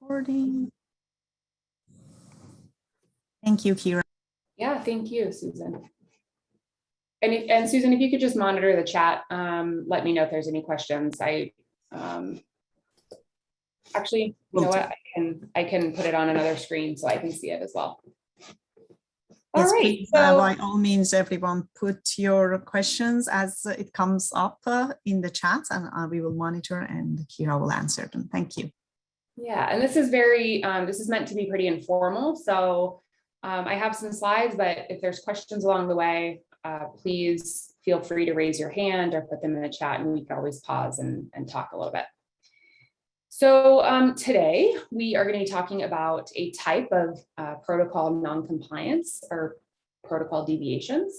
Recording. Thank you, Kiera. Yeah, thank you, Susan. And Susan, if you could just monitor the chat, let me know if there's any questions. Actually, you know what? I can put it on another screen so I can see it as well. All Yes, right. please, So, by all means, everyone, put your questions as it comes up in the chat, and we will monitor, and Kiera will answer them. Thank you. yeah, and this is this is meant to be pretty informal. So I have some slides, but if there's questions along the way, please feel free to raise your hand or put them in the chat, and we can always pause and talk a little bit. So today we are going to be talking about a type of protocol noncompliance or protocol deviations.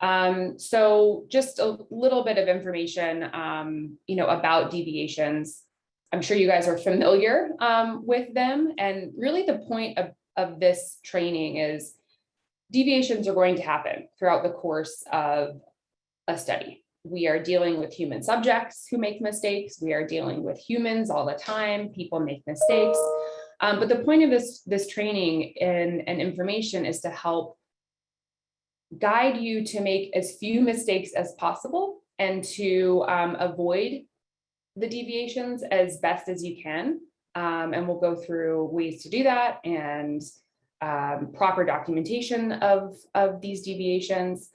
So just a little bit of information, about deviations. I'm sure you guys are familiar with them, and really the point of this training is deviations are going to happen throughout the course of a study. We are dealing with human subjects who make mistakes. We are dealing with humans all the time. People make mistakes. But the point of this training and information is to help guide you to make as few mistakes as possible and to avoid the deviations as best as you can. And we'll go through ways to do that and proper documentation of these deviations.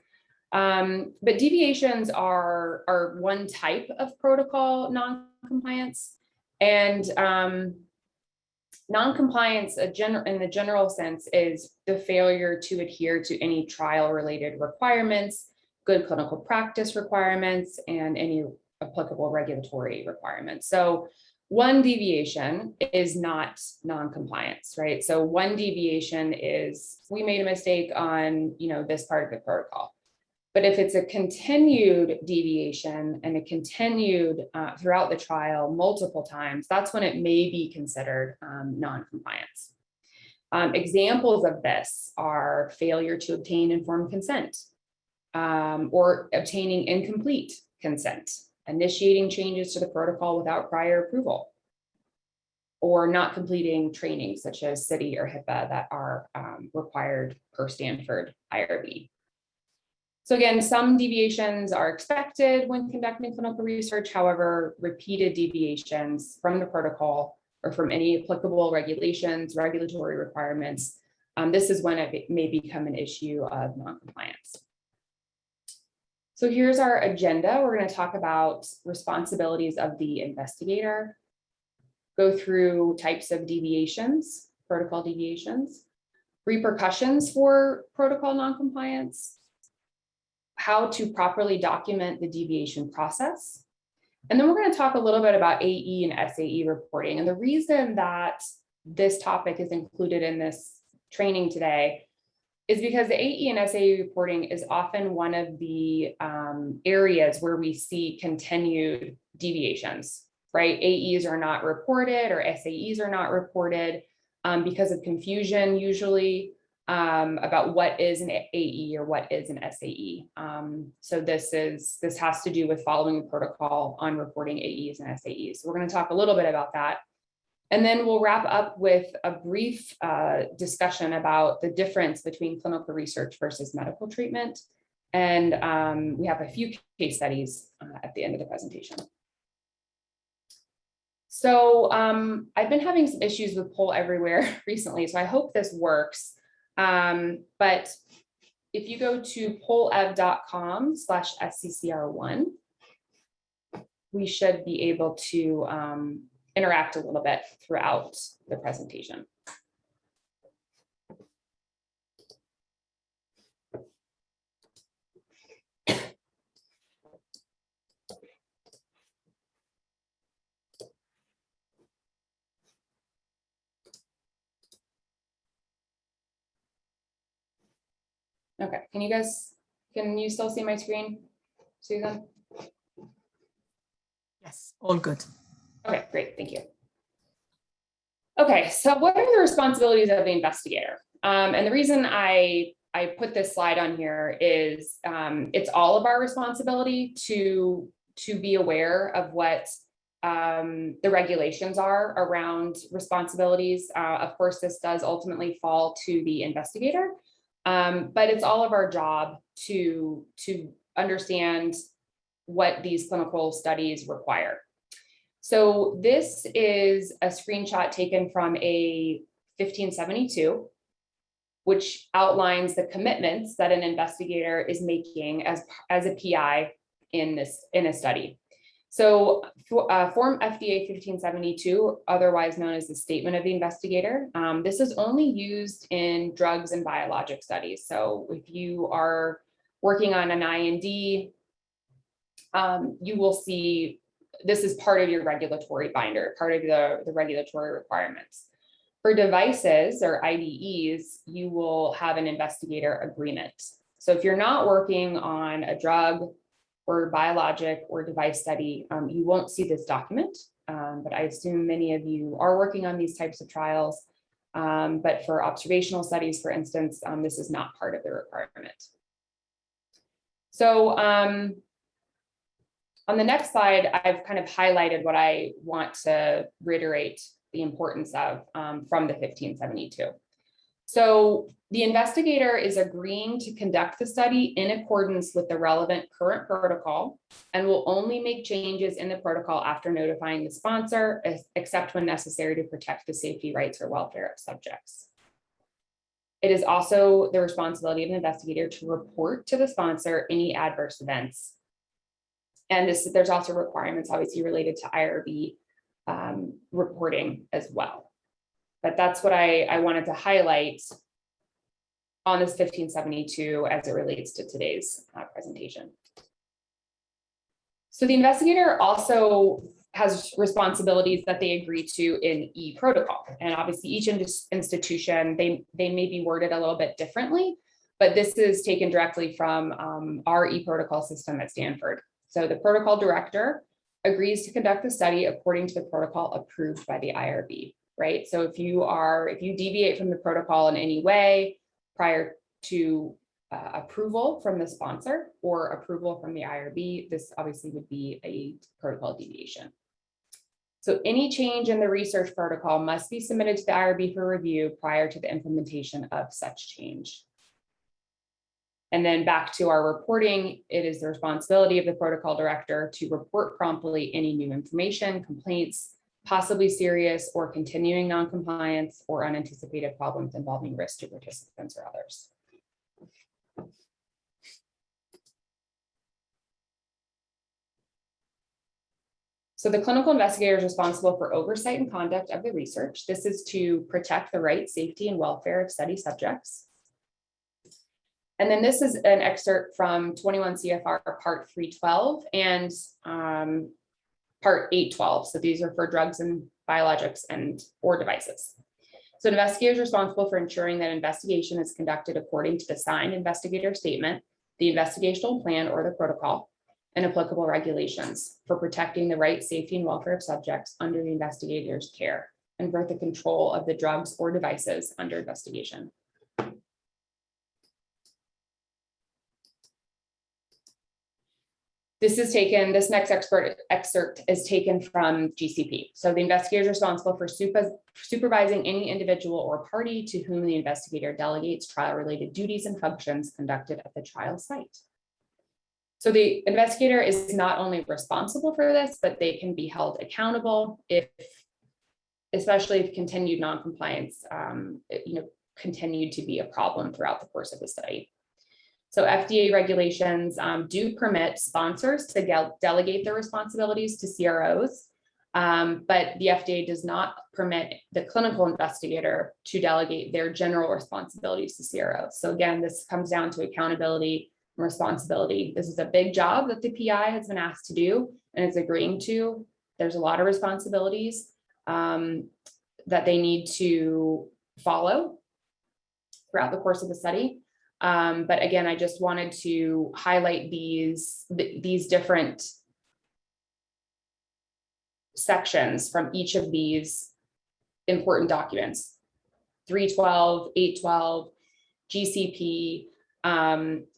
But deviations are one type of protocol noncompliance, and noncompliance in the general sense is the failure to adhere to any trial-related requirements, good clinical practice requirements, and any applicable regulatory requirements. So one deviation is not noncompliance, right? So one deviation is we made a mistake on this part of the protocol. But if it's a continued deviation and a continued throughout the trial multiple times, that's when it may be considered noncompliance. Examples of this are failure to obtain informed consent or obtaining incomplete consent, initiating changes to the protocol without prior approval, or not completing training such as CITI or HIPAA that are required per Stanford IRB. So again, some deviations are expected when conducting clinical research. However, repeated deviations from the protocol or from any applicable regulations, regulatory requirements, this is when it may become an issue of noncompliance. So here's our agenda. We're going to talk about responsibilities of the investigator, go through types of deviations, protocol deviations, repercussions for protocol noncompliance, how to properly document the deviation process. And then we're going to talk a little bit about AE and SAE reporting. And the reason that this topic is included in this training today is because the AE and SAE reporting is often one of the areas where we see continued deviations, right? AEs are not reported or SAEs are not reported because of confusion usually. About what is an AE or what is an SAE. So this has to do with following the protocol on reporting AEs and SAEs. So we're going to talk a little bit about that. And then we'll wrap up with a brief discussion about the difference between clinical research versus medical treatment. And we have a few case studies at the end of the presentation. So I've been having some issues with Poll Everywhere recently, so I hope this works. But if you go to pollev.com/SCCR1, we should be able to interact a little bit throughout the presentation. Okay, can you still see my screen, Susan? Yes, all good. Okay, great, thank you. Okay, so what are the responsibilities of the investigator? And the reason I put this slide on here is it's all of our responsibility to be aware of what the regulations are around responsibilities. Of course, this does ultimately fall to the investigator, but it's all of our job to understand what these clinical studies require. So this is a screenshot taken from a 1572, which outlines the commitments that an investigator is making as a PI in a study. So Form FDA 1572, otherwise known as the Statement of the Investigator, this is only used in drugs and biologic studies. So if you are working on an IND, you will see this is part of your regulatory binder, part of the regulatory requirements. For devices or IDEs, you will have an investigator agreement. So if you're not working on a drug or biologic or device study, you won't see this document, but I assume many of you are working on these types of trials. But for observational studies, for instance, this is not part of the requirement. So on the next slide, I've kind of highlighted what I want to reiterate the importance of from the 1572. So the investigator is agreeing to conduct the study in accordance with the relevant current protocol and will only make changes in the protocol after notifying the sponsor, except when necessary to protect the safety, rights, or welfare of subjects. It is also the responsibility of the investigator to report to the sponsor any adverse events. And there's also requirements obviously related to IRB reporting as well. But that's what I wanted to highlight on this 1572 as it relates to today's presentation. So the investigator also has responsibilities that they agree to in e-protocol. And obviously each institution, they may be worded a little bit differently, but this is taken directly from our e-protocol system at Stanford. So the protocol director agrees to conduct the study according to the protocol approved by the IRB, right? So if you deviate from the protocol in any way prior to approval from the sponsor or approval from the IRB, this obviously would be a protocol deviation. So any change in the research protocol must be submitted to the IRB for review prior to the implementation of such change. And then back to our reporting, it is the responsibility of the protocol director to report promptly any new information, complaints, possibly serious or continuing noncompliance or unanticipated problems involving risk to participants or others. So the clinical investigator is responsible for oversight and conduct of the research. This is to protect the rights, safety, and welfare of study subjects. And then this is an excerpt from 21 CFR Part 312 and Part 812. So these are for drugs and biologics or devices. So an investigator is responsible for ensuring that investigation is conducted according to the signed investigator statement, the investigational plan or the protocol, and applicable regulations for protecting the rights, safety, and welfare of subjects under the investigator's care and for the control of the drugs or devices under investigation. This next excerpt is taken from GCP. So the investigator is responsible for supervising any individual or party to whom the investigator delegates trial-related duties and functions conducted at the trial site. So the investigator is not only responsible for this, but they can be held accountable especially if continued noncompliance, continued to be a problem throughout the course of the study. So FDA regulations do permit sponsors to delegate their responsibilities to CROs, but the FDA does not permit the clinical investigator to delegate their general responsibilities to CROs. So again, this comes down to accountability and responsibility. This is a big job that the PI has been asked to do and is agreeing to. There's a lot of responsibilities that they need to follow throughout the course of the study. But again, I just wanted to highlight these different sections from each of these important documents, 312, 812, GCP,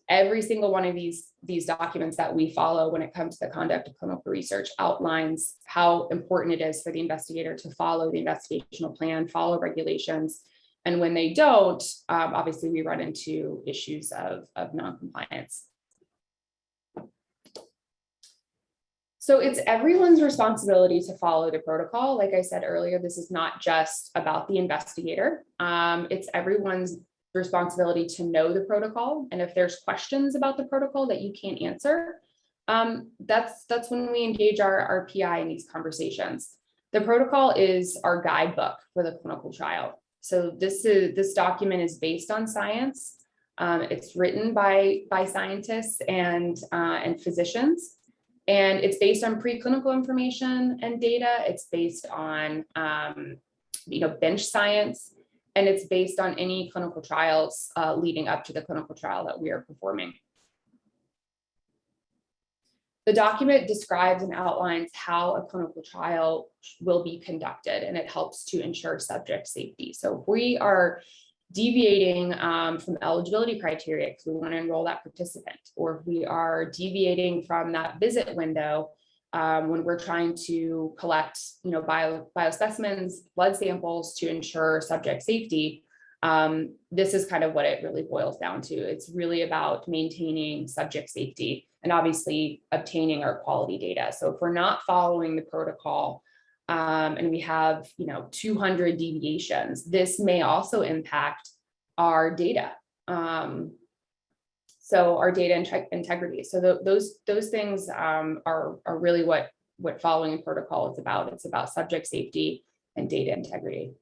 every single one of these documents that we follow when it comes to the conduct of clinical research outlines how important it is for the investigator to follow the investigational plan, follow regulations. And when they don't, obviously we run into issues of non-compliance. So it's everyone's responsibility to follow the protocol. Like I said earlier, this is not just about the investigator. It's everyone's responsibility to know the protocol. And if there's questions about the protocol that you can't answer, that's when we engage our PI in these conversations. The protocol is our guidebook for the clinical trial. So this document is based on science. It's written by scientists and physicians. And it's based on preclinical information and data. It's based on bench science, and it's based on any clinical trials leading up to the clinical trial that we are performing. The document describes and outlines how a clinical trial will be conducted, and it helps to ensure subject safety. So if we are deviating from eligibility criteria because we want to enroll that participant, or if we are deviating from that visit window when we're trying to collect, biospecimens, blood samples to ensure subject safety, this is kind of what it really boils down to. It's really about maintaining subject safety and obviously obtaining our quality data. So if we're not following the protocol, and we have 200 deviations, this may also impact our data. So our data integrity. So those things are really what following a protocol is about. It's about subject safety and data integrity.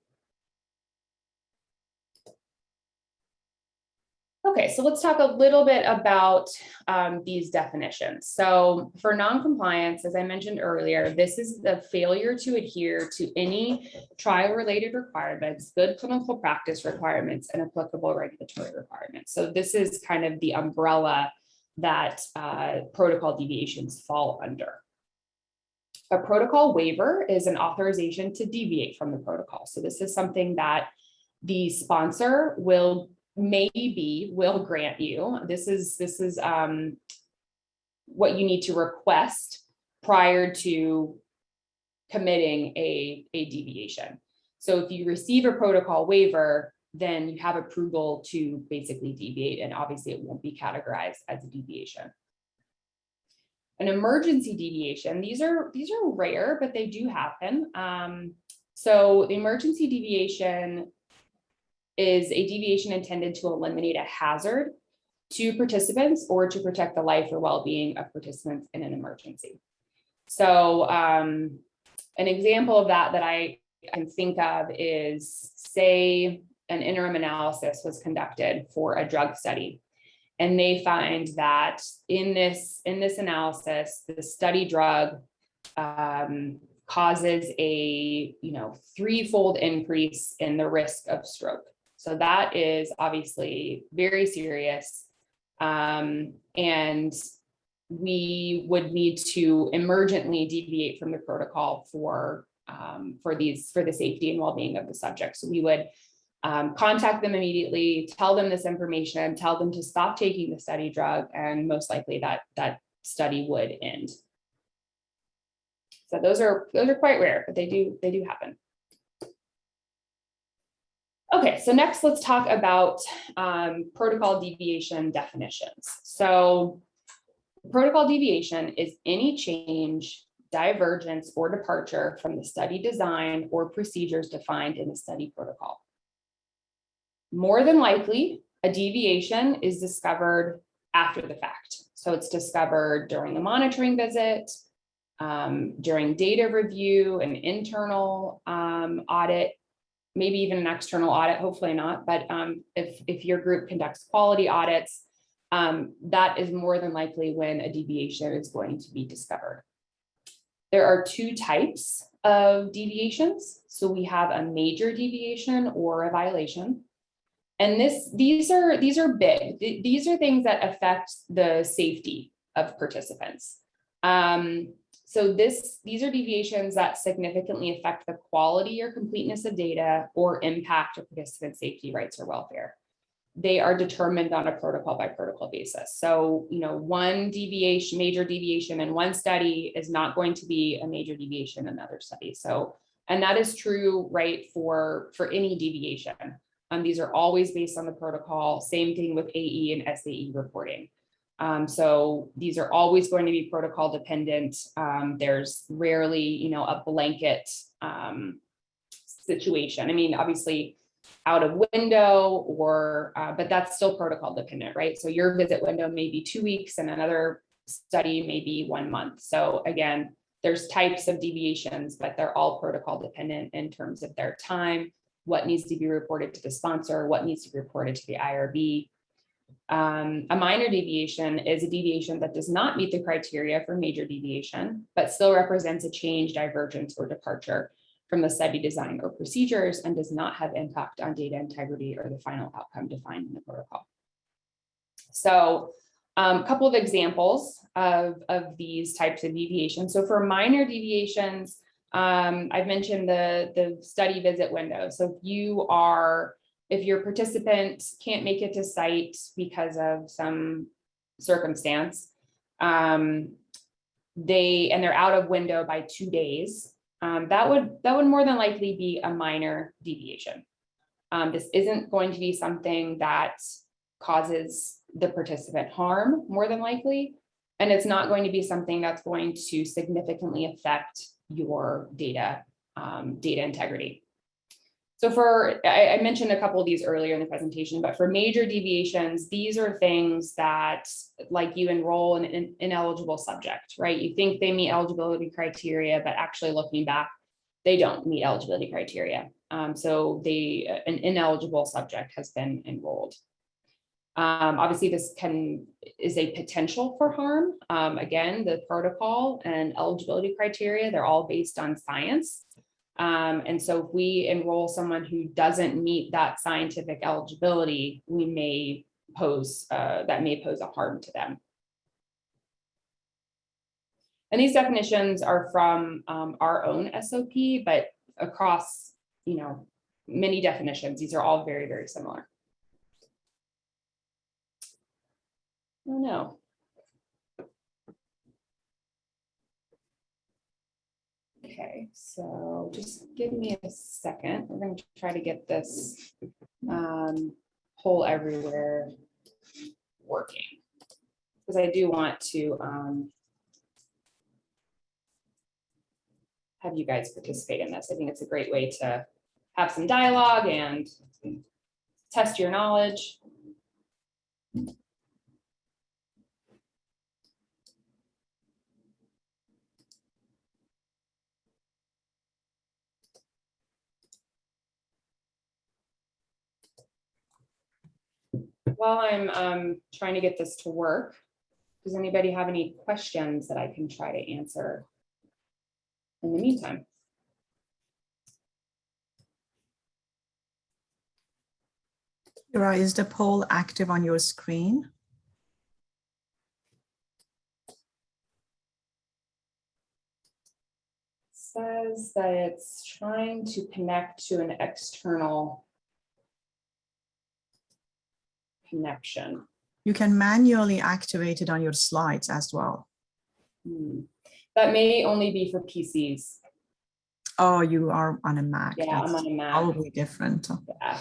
Okay, so let's talk a little bit about these definitions. So for non-compliance, as I mentioned earlier, this is the failure to adhere to any trial-related requirements, good clinical practice requirements, and applicable regulatory requirements. So this is kind of the umbrella that protocol deviations fall under. A protocol waiver is an authorization to deviate from the protocol. So this is something that the sponsor will grant you. This is what you need to request prior to committing a deviation. So if you receive a protocol waiver, then you have approval to basically deviate, and obviously it won't be categorized as a deviation. An emergency deviation, these are rare, but they do happen. So the emergency deviation is a deviation intended to eliminate a hazard to participants or to protect the life or well-being of participants in an emergency. So an example of that I can think of is, say an interim analysis was conducted for a drug study, and they find that in this analysis, the study drug causes a 3-fold increase in the risk of stroke. So that is obviously very serious, and we would need to emergently deviate from the protocol for the safety and well-being of the subject. So we would contact them immediately, tell them this information, tell them to stop taking the study drug, and most likely that study would end. So those are quite rare, but they do happen. Okay, so next let's talk about protocol deviation definitions. So protocol deviation is any change, divergence, or departure from the study design or procedures defined in the study protocol. More than likely, a deviation is discovered after the fact. So it's discovered during a monitoring visit, during data review, an internal audit, maybe even an external audit, hopefully not, but if your group conducts quality audits, that is more than likely when a deviation is going to be discovered. There are 2 types of deviations. So we have a major deviation or a violation. And these are big. These are things that affect the safety of participants. So these are deviations that significantly affect the quality or completeness of data or impact a participant's safety, rights, or welfare. they are determined on a protocol by protocol basis. So, one deviation, major deviation in one study is not going to be a major deviation in another study. So, and that is true, right, for any deviation. These are always based on the protocol. Same thing with AE and SAE reporting. So these are always going to be protocol dependent. There's rarely, a blanket situation. I mean, obviously, out of window but that's still protocol dependent, right? So your visit window may be 2 weeks and another study may be 1 month. So again, there's types of deviations, but they're all protocol dependent in terms of their time, what needs to be reported to the sponsor, what needs to be reported to the IRB. A minor deviation is a deviation that does not meet the criteria for major deviation, but still represents a change, divergence, or departure from the study design or procedures and does not have impact on data integrity or the final outcome defined in the protocol. So a couple of examples of these types of deviations. So for minor deviations, I've mentioned the study visit window. So if your participant can't make it to site because of some circumstance, they're out of window by 2 days, that would more than likely be a minor deviation. This isn't going to be something that causes the participant harm, more than likely, and it's not going to be something that's going to significantly affect your data integrity. So I mentioned a couple of these earlier in the presentation, but for major deviations, these are things that, like, you enroll an ineligible subject, right? You think they meet eligibility criteria, but actually looking back, they don't meet eligibility criteria. So an ineligible subject has been enrolled. Obviously, this is a potential for harm. Again, the protocol and eligibility criteria, they're all based on science. And so if we enroll someone who doesn't meet that scientific eligibility, that may pose a harm to them. And these definitions are from our own SOP, but across, many definitions, these are all very, very similar. Oh no. Okay, so just give me a second. We're going to try to get this poll everywhere working, because I do want to have you guys participate in this. I think it's a great way to have some dialogue and test your knowledge. While I'm trying to get this to work, does anybody have any questions that I can try to answer in the meantime? Kiera, is the poll active on your screen? It says that it's trying to connect to an external connection. You can manually activate it on your slides as well. That may only be for PCs. Oh, you are on a Mac. Yeah, That's I'm on a Mac. probably different. Yeah.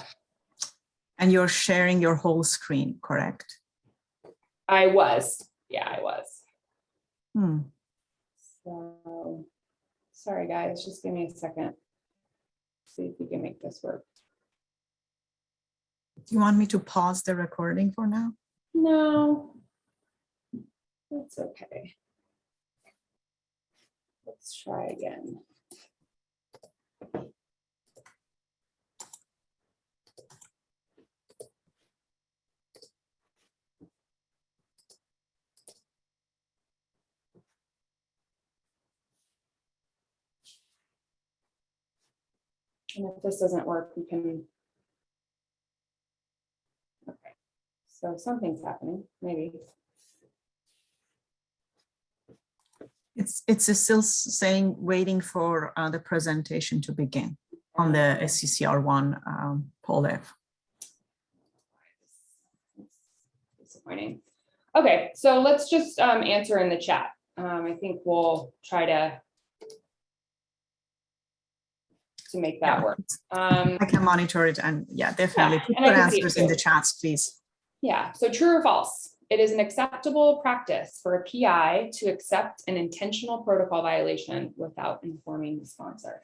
And you're sharing your whole screen, correct? I was. Yeah, I was. So, sorry guys, just give me a second. See if we can make this work. Do you want me to pause the recording for now? No, that's okay. Let's try again. And if this doesn't work, we can. Okay, so something's happening, maybe. It's still saying waiting for the presentation to begin on the SCCR1 poll F. disappointing. Okay, so let's just answer in the chat. I think we'll try to make that work. I can monitor it, and yeah, definitely put and I your can see it answers in too. the chats, please. Yeah, so true or false? It is an acceptable practice for a PI to accept an intentional protocol violation without informing the sponsor.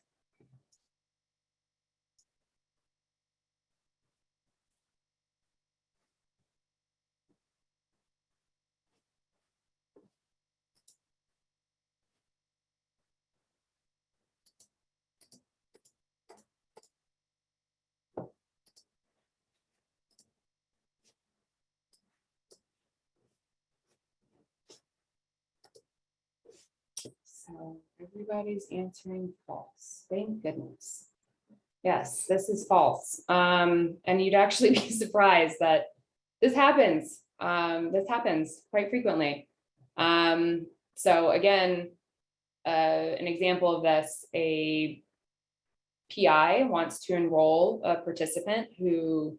So everybody's answering false. Thank goodness. Yes, this is false. And you'd actually be surprised that this happens. This happens quite frequently. So again, an example of this, a PI wants to enroll a participant who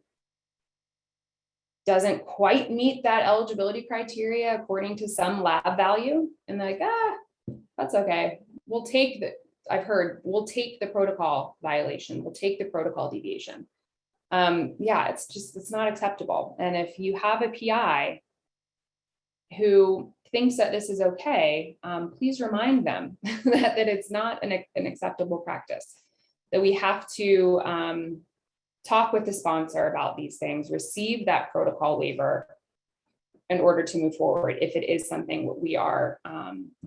doesn't quite meet that eligibility criteria according to some lab value. And they're like, that's okay. We'll take we'll take the protocol violation. We'll take the protocol deviation. Yeah, it's not acceptable. And if you have a PI who thinks that this is okay, please remind them that it's not an acceptable practice, that we have to talk with the sponsor about these things, receive that protocol waiver in order to move forward if it is something that we are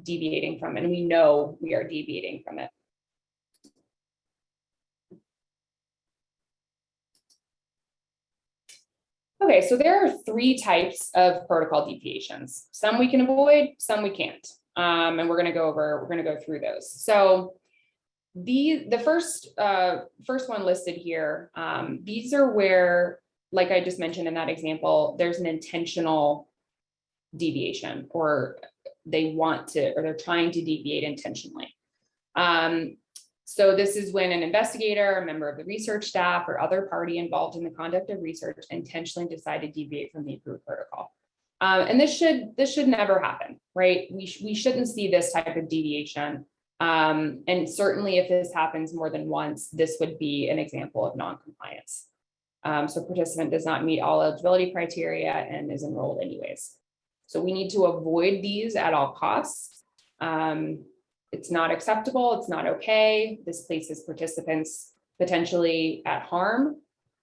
deviating from, and we know we are deviating from it. Okay, so there are 3 types of protocol deviations. Some we can avoid, some we can't. And we're going to go through those. So the first one listed here, these are where, like I just mentioned in that example, there's an intentional deviation, or they're trying to deviate intentionally. So this is when an investigator, a member of the research staff, or other party involved in the conduct of research intentionally decide to deviate from the approved protocol. And this should never happen, right? We shouldn't see this type of deviation. And certainly if this happens more than once, this would be an example of non-compliance. So participant does not meet all eligibility criteria and is enrolled anyways. So we need to avoid these at all costs. It's not acceptable. It's not okay. This places participants potentially at harm.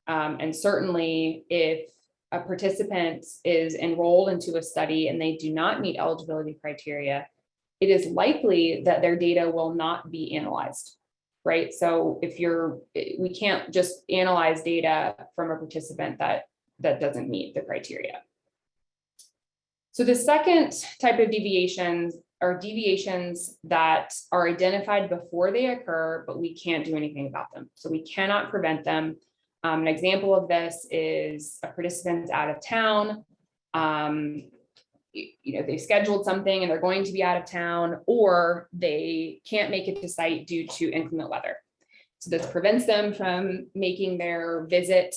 And certainly if a participant is enrolled into a study and they do not meet eligibility criteria, it is likely that their data will not be analyzed, right? So we can't just analyze data from a participant that doesn't meet the criteria. So the second type of deviations are deviations that are identified before they occur, but we can't do anything about them. So we cannot prevent them. An example of this is a participant's out of town. They scheduled something and they're going to be out of town, or they can't make it to site due to inclement weather. So this prevents them from making their visit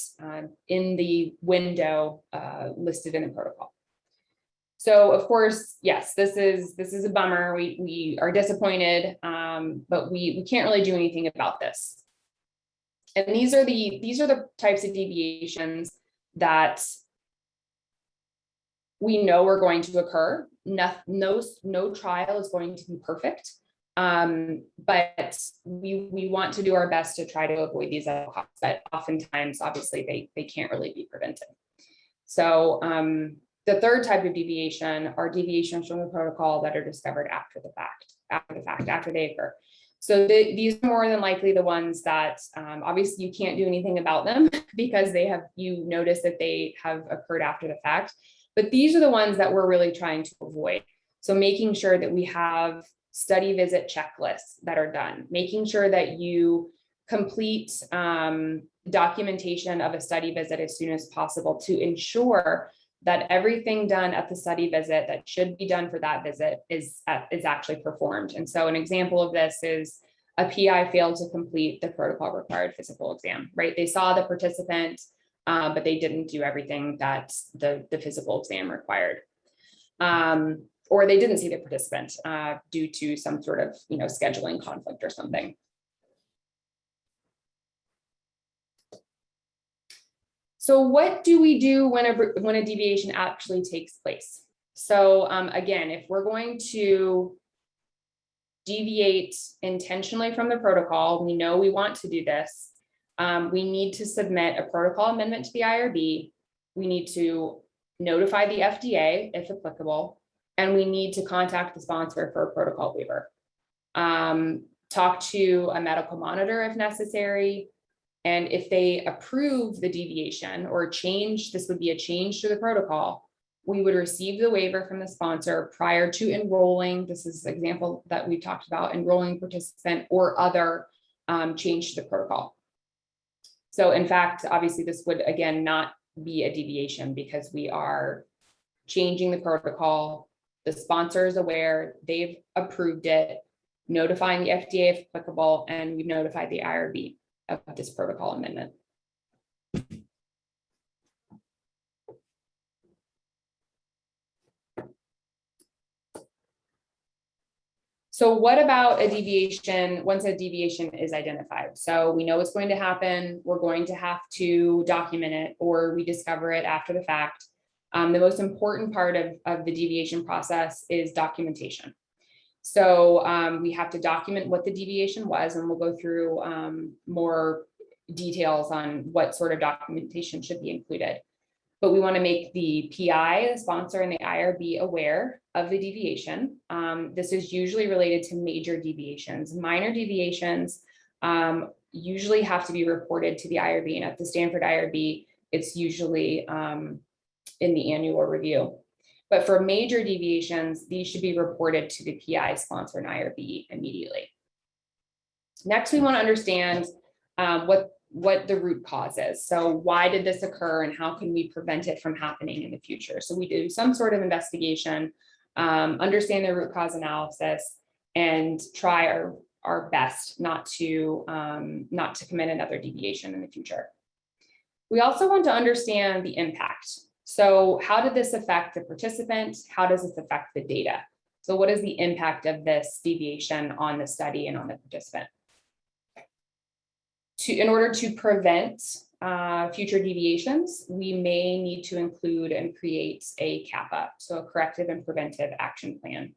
in the window listed in the protocol. So of course, yes, this is a bummer. We are disappointed, but we can't really do anything about this. And these are the types of deviations that we know are going to occur. No trial is going to be perfect, but we want to do our best to try to avoid these at all costs. But oftentimes, obviously, they can't really be prevented. So the third type of deviation are deviations from the protocol that are discovered after they occur. So these are more than likely the ones that obviously you can't do anything about them because you notice that they have occurred after the fact. But these are the ones that we're really trying to avoid. So making sure that we have study visit checklists that are done, making sure that you complete documentation of a study visit as soon as possible to ensure that everything done at the study visit that should be done for that visit is actually performed. And so an example of this is a PI failed to complete the protocol required physical exam, right? They saw the participant but they didn't do everything that the physical exam required. Or they didn't see the participant due to some sort of, scheduling conflict or something. So what do we do when a deviation actually takes place? So again, if we're going to deviate intentionally from the protocol, we know we want to do this. We need to submit a protocol amendment to the IRB. We need to notify the FDA if applicable, and we need to contact the sponsor for a protocol waiver. Talk to a medical monitor if necessary. And if they approve the deviation or change, this would be a change to the protocol, we would receive the waiver from the sponsor prior to enrolling. This is an example that we talked about, enrolling participant or other change to the protocol. So in fact, obviously this would again not be a deviation because we are changing the protocol. The sponsor is aware, they've approved it, notifying the FDA if applicable, and we've notified the IRB of this protocol amendment. So what about a deviation once a deviation is identified? So we know what's going to happen. We're going to have to document it, or we discover it after the fact. The most important part of the deviation process is documentation. So we have to document what the deviation was, and we'll go through more details on what sort of documentation should be included. But we want to make the PI, the sponsor, and the IRB aware of the deviation. This is usually related to major deviations. Minor deviations usually have to be reported to the IRB, and at the Stanford IRB, it's usually in the annual review. But for major deviations, these should be reported to the PI, sponsor, and IRB immediately. Next, we want to understand what the root cause is. So why did this occur and how can we prevent it from happening in the future? So we do some sort of investigation, understand the root cause analysis, and try our best not to commit another deviation in the future. We also want to understand the impact. So how did this affect the participant? How does this affect the data? So what is the impact of this deviation on the study and on the participant? In order to prevent future deviations, we may need to include and create a CAPA, so a corrective and preventive action plan.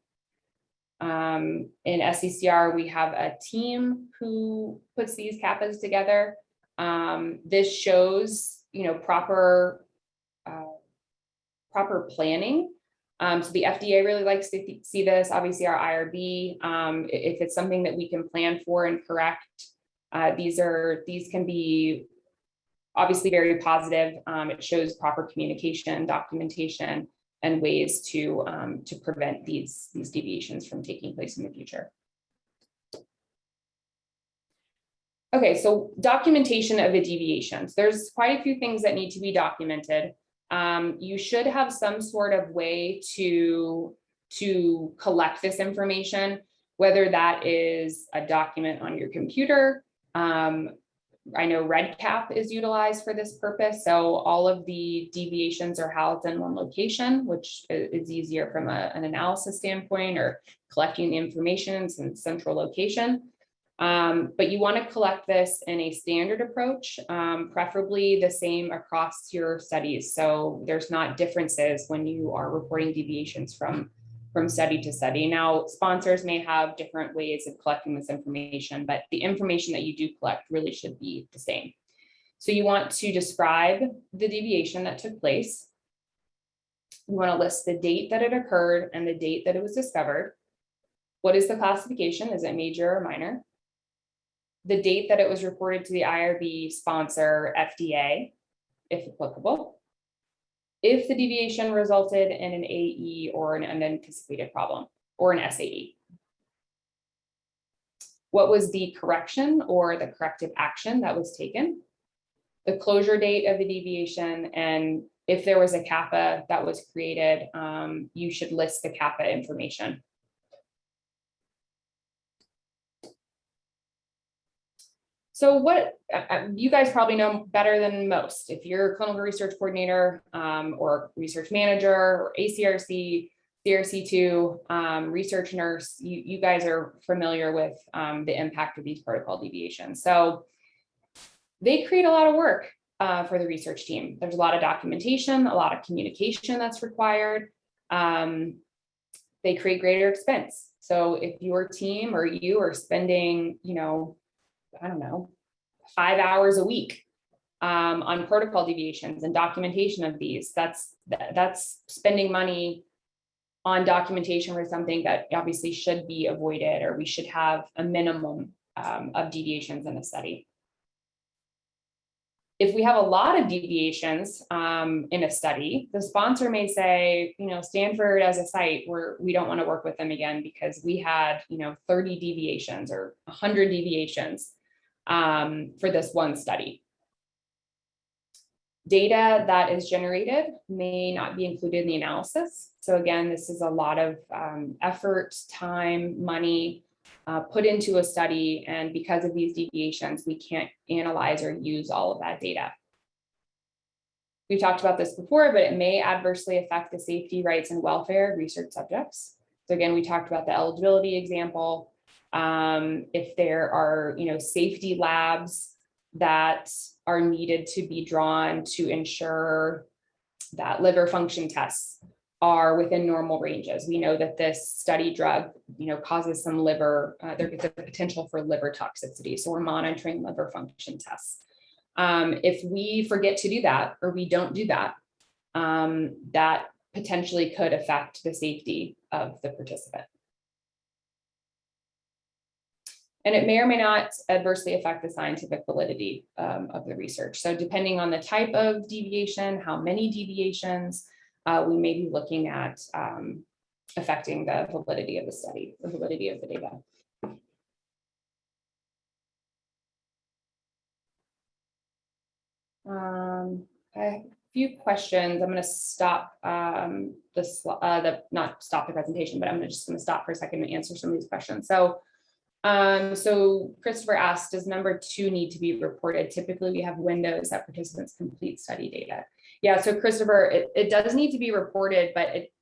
In SCCR, we have a team who puts these CAPAs together. This shows, proper planning. So the FDA really likes to see this. Obviously, our IRB, if it's something that we can plan for and correct. These can be obviously very positive. It shows proper communication, documentation, and ways to prevent these deviations from taking place in the future. Okay, so documentation of the deviations. There's quite a few things that need to be documented. You should have some sort of way to collect this information, whether that is a document on your computer. I know REDCap is utilized for this purpose. So all of the deviations are housed in one location, which is easier from an analysis standpoint or collecting the information in a central location. But you want to collect this in a standard approach, preferably the same across your studies. So there's not differences when you are reporting deviations from study to study. Now, sponsors may have different ways of collecting this information, but the information that you do collect really should be the same. So you want to describe the deviation that took place. You want to list the date that it occurred and the date that it was discovered. What is the classification? Is it major or minor? The date that it was reported to the IRB, sponsor, FDA, if applicable. If the deviation resulted in an AE or an unanticipated problem or an SAE. What was the correction or the corrective action that was taken? The closure date of the deviation, and if there was a CAPA that was created, you should list the CAPA information. So what you guys probably know better than most. If you're a clinical research coordinator or research manager or ACRC, CRC2, research nurse, you guys are familiar with the impact of these protocol deviations. So they create a lot of work for the research team. There's a lot of documentation, a lot of communication that's required. They create greater expense. So if your team or you are spending, I don't know, 5 hours a week on protocol deviations and documentation of these, that's spending money on documentation for something that obviously should be avoided, or we should have a minimum of deviations in a study. If we have a lot of deviations in a study, the sponsor may say, Stanford as a site, we don't want to work with them again because we had, 30 deviations or 100 deviations for this one study. Data that is generated may not be included in the analysis. So again, this is a lot of effort, time, money put into a study. And because of these deviations, we can't analyze or use all of that data. We've talked about this before, but it may adversely affect the safety, rights, and welfare of research subjects. So again, we talked about the eligibility example. If there are, safety labs that are needed to be drawn to ensure that liver function tests are within normal ranges. We know that this study drug, causes some liver, there's a potential for liver toxicity. So we're monitoring liver function tests. If we forget to do that, or we don't do that, that potentially could affect the safety of the participant. And it may or may not adversely affect the scientific validity of the research. So depending on the type of deviation, how many deviations, we may be looking at affecting the validity of the study, the validity of the data. I have a few questions. I'm going to stop not stop the presentation, but I'm just going to stop for a second and answer some of these questions. So Christopher asked, does number 2 need to be reported? Typically, we have windows that participants complete study data. Yeah, so Christopher, it does need to be reported, but it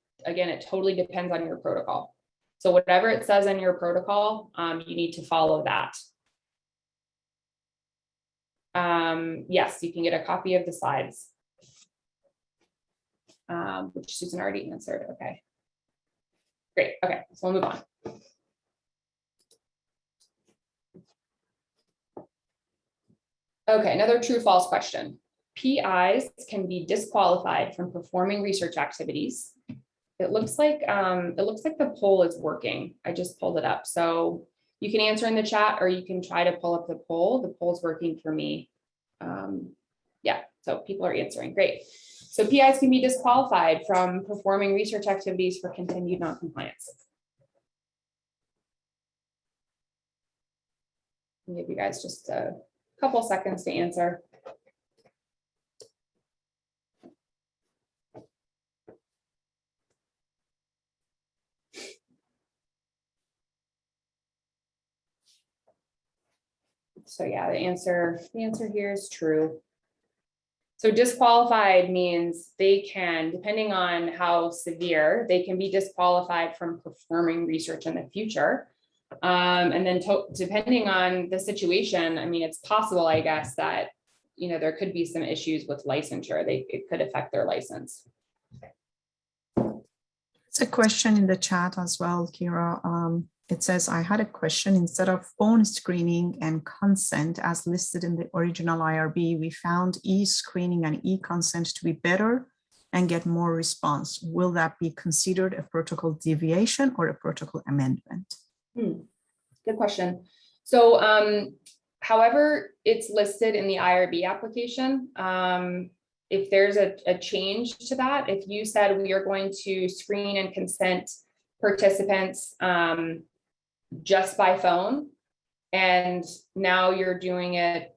totally depends on your protocol. So whatever it says in your protocol, you need to follow that. Yes, you can get a copy of the slides, which Susan already answered. Okay, great. Okay, so we'll move on. Okay, another true false question. PIs can be disqualified from performing research activities. It looks like the poll is working. I just pulled it up. So you can answer in the chat, or you can try to pull up the poll. The poll's working for me. Yeah, so people are answering. Great. So PIs can be disqualified from performing research activities for continued noncompliance. I'll give you guys just a couple seconds to answer. So yeah, the answer here is true. So disqualified means they can, depending on how severe, they can be disqualified from performing research in the future. And then depending on the situation, I mean, it's possible, I guess, that, there could be some issues with licensure. It could affect their license. It's a question in the chat as well, Kiera. It says, I had a question. Instead of phone screening and consent as listed in the original IRB, we found e-screening and e-consent to be better and get more response. Will that be considered a protocol deviation or a protocol amendment? Good question. So however it's listed in the IRB application, if there's a change to that, if you said we are going to screen and consent participants just by phone, and now you're doing it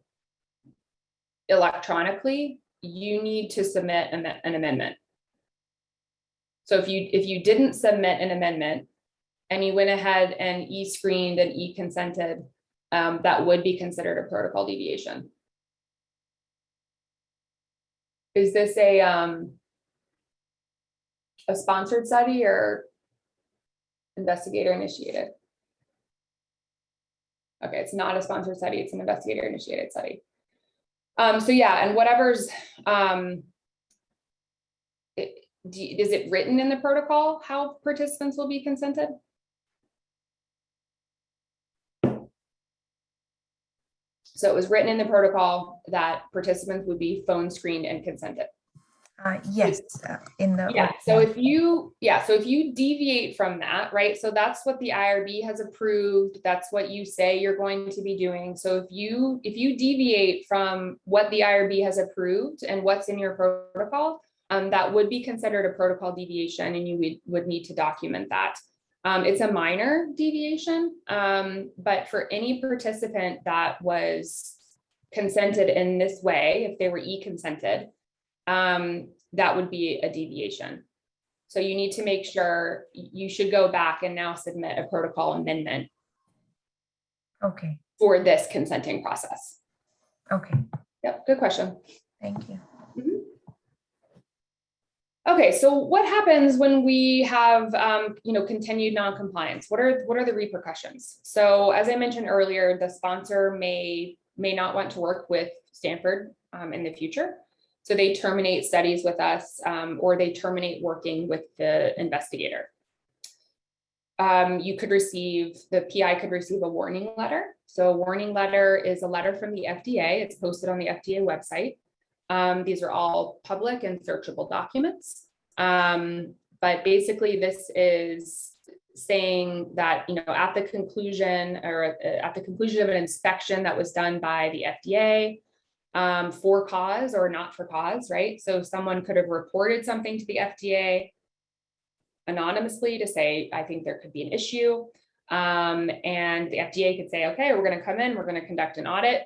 electronically, you need to submit an amendment. So if you didn't submit an amendment and you went ahead and e-screened and e-consented that would be considered a protocol deviation. Is this a sponsored study or investigator initiated? Okay, it's not a sponsored study, it's an investigator initiated study. So yeah, and whatever's, is it written in the protocol how participants will be consented? So it was written in the protocol that participants would be phone screened and consented. Yes, in the Yeah. So if you deviate from that, right? So that's what the IRB has approved. That's what you say you're going to be doing. So if you deviate from what the IRB has approved and what's in your protocol, that would be considered a protocol deviation, and you would need to document that. It's a minor deviation, but for any participant that was consented in this way, if they were e-consented, that would be a deviation. So you need to make sure you should go back and now submit a protocol amendment. Okay. For this consenting process. Okay. Yep, good question. Thank you. Okay, so what happens when we have continued non-compliance? What are the repercussions? So as I mentioned earlier, the sponsor may not want to work with Stanford in the future. So they terminate studies with us, or they terminate working with the investigator. The PI could receive a warning letter. So a warning letter is a letter from the FDA. It's posted on the FDA website. These are all public and searchable documents. But basically this is saying that, at the conclusion of an inspection that was done by the FDA, for cause or not for cause, right? So someone could have reported something to the FDA anonymously to say, I think there could be an issue. And the FDA could say, okay, we're going to come in, we're going to conduct an audit,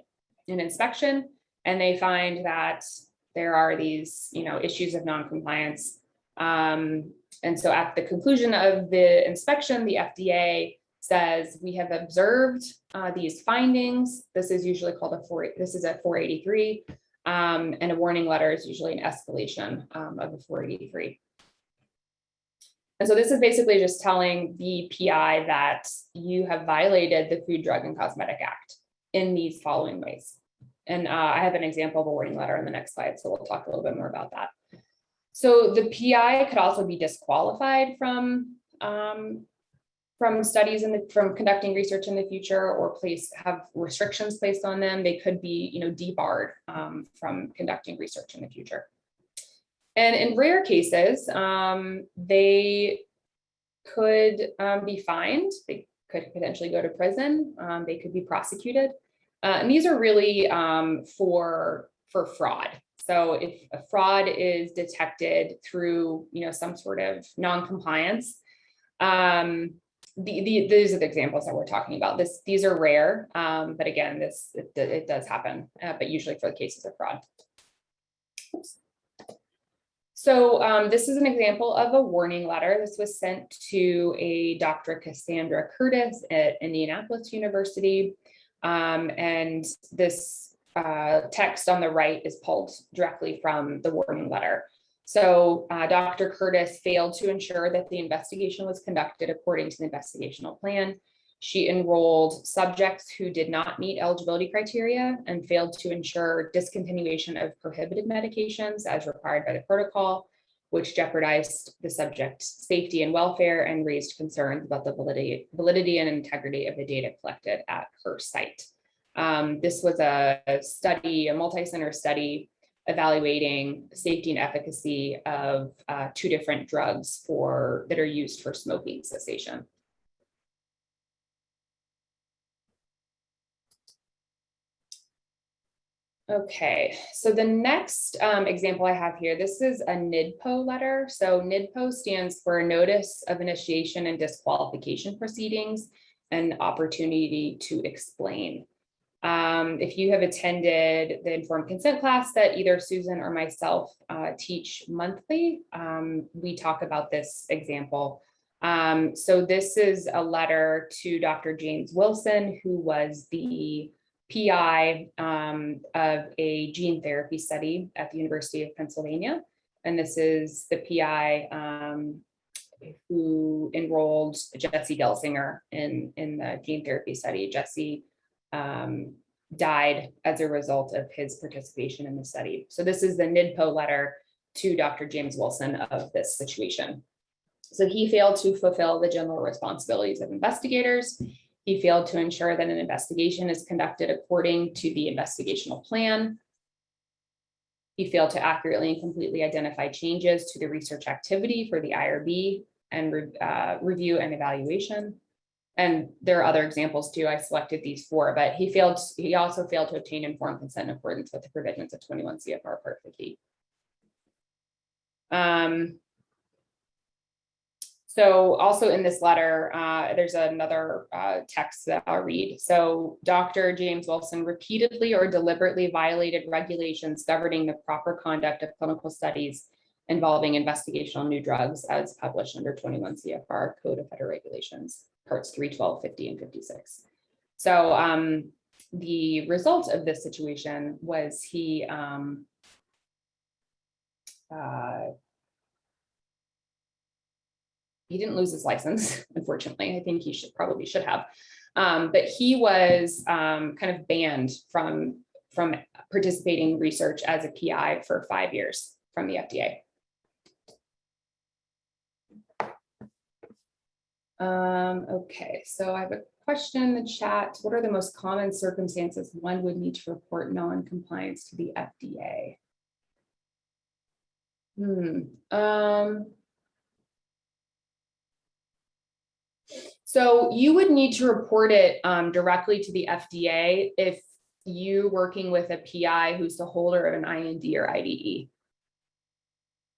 an inspection, and they find that there are these, issues of non-compliance. And so at the conclusion of the inspection, the FDA says, we have observed these findings. This is usually called this is at 483. And a warning letter is usually an escalation of a 483. And so this is basically just telling the PI that you have violated the Food, Drug, and Cosmetic Act in these following ways. And I have an example of a warning letter on the next slide, so we'll talk a little bit more about that. So the PI could also be disqualified from studies from conducting research in the future, or have restrictions placed on them. They could be, debarred from conducting research in the future. And in rare cases, they could be fined. They could potentially go to prison. They could be prosecuted. And these are really for fraud. So if a fraud is detected through, some sort of non-compliance, these are the examples that we're talking about. These are rare, but again, it does happen, but usually for the cases of fraud. Oops. So this is an example of a warning letter. This was sent to a Dr. Cassandra Curtis at Indianapolis University. And this text on the right is pulled directly from the warning letter. So Dr. Curtis failed to ensure that the investigation was conducted according to the investigational plan. She enrolled subjects who did not meet eligibility criteria and failed to ensure discontinuation of prohibited medications as required by the protocol, which jeopardized the subject's safety and welfare and raised concerns about the validity and integrity of the data collected at her site. This was a multi-center study evaluating safety and efficacy of 2 different drugs that are used for smoking cessation. Okay, so the next example I have here, this is a nidpo letter. So nidpo stands for Notice of Initiation and Disqualification Proceedings, an opportunity to explain. If you have attended the informed consent class that either Susan or myself teach monthly, we talk about this example So this is a letter to Dr. James Wilson, who was the PI of a gene therapy study at the University of Pennsylvania. And this is the PI who enrolled Jesse Gelsinger in the gene therapy study. Jesse died as a result of his participation in the study. So this is the NIDPO letter to Dr. James Wilson of this situation. So he failed to fulfill the general responsibilities of investigators. He failed to ensure that an investigation is conducted according to the investigational plan. He failed to accurately and completely identify changes to the research activity for the IRB and review and evaluation. And there are other examples too. I selected these 4, but he also failed to obtain informed consent in accordance with the provisions of 21 CFR Part 50. So also in this letter, there's another text that I'll read. So Dr. James Wilson repeatedly or deliberately violated regulations governing the proper conduct of clinical studies involving investigational new drugs as published under 21 CFR Code of Federal Regulations, parts 312, 50, and 56. So the result of this situation was he didn't lose his license, unfortunately. I think he probably should have. But he was kind of banned from participating in research as a PI for 5 years from the FDA. Okay, so I have a question in the chat. What are the most common circumstances one would need to report non-compliance to the FDA? So you would need to report it directly to the FDA if you working with a PI who's the holder of an IND or IDE.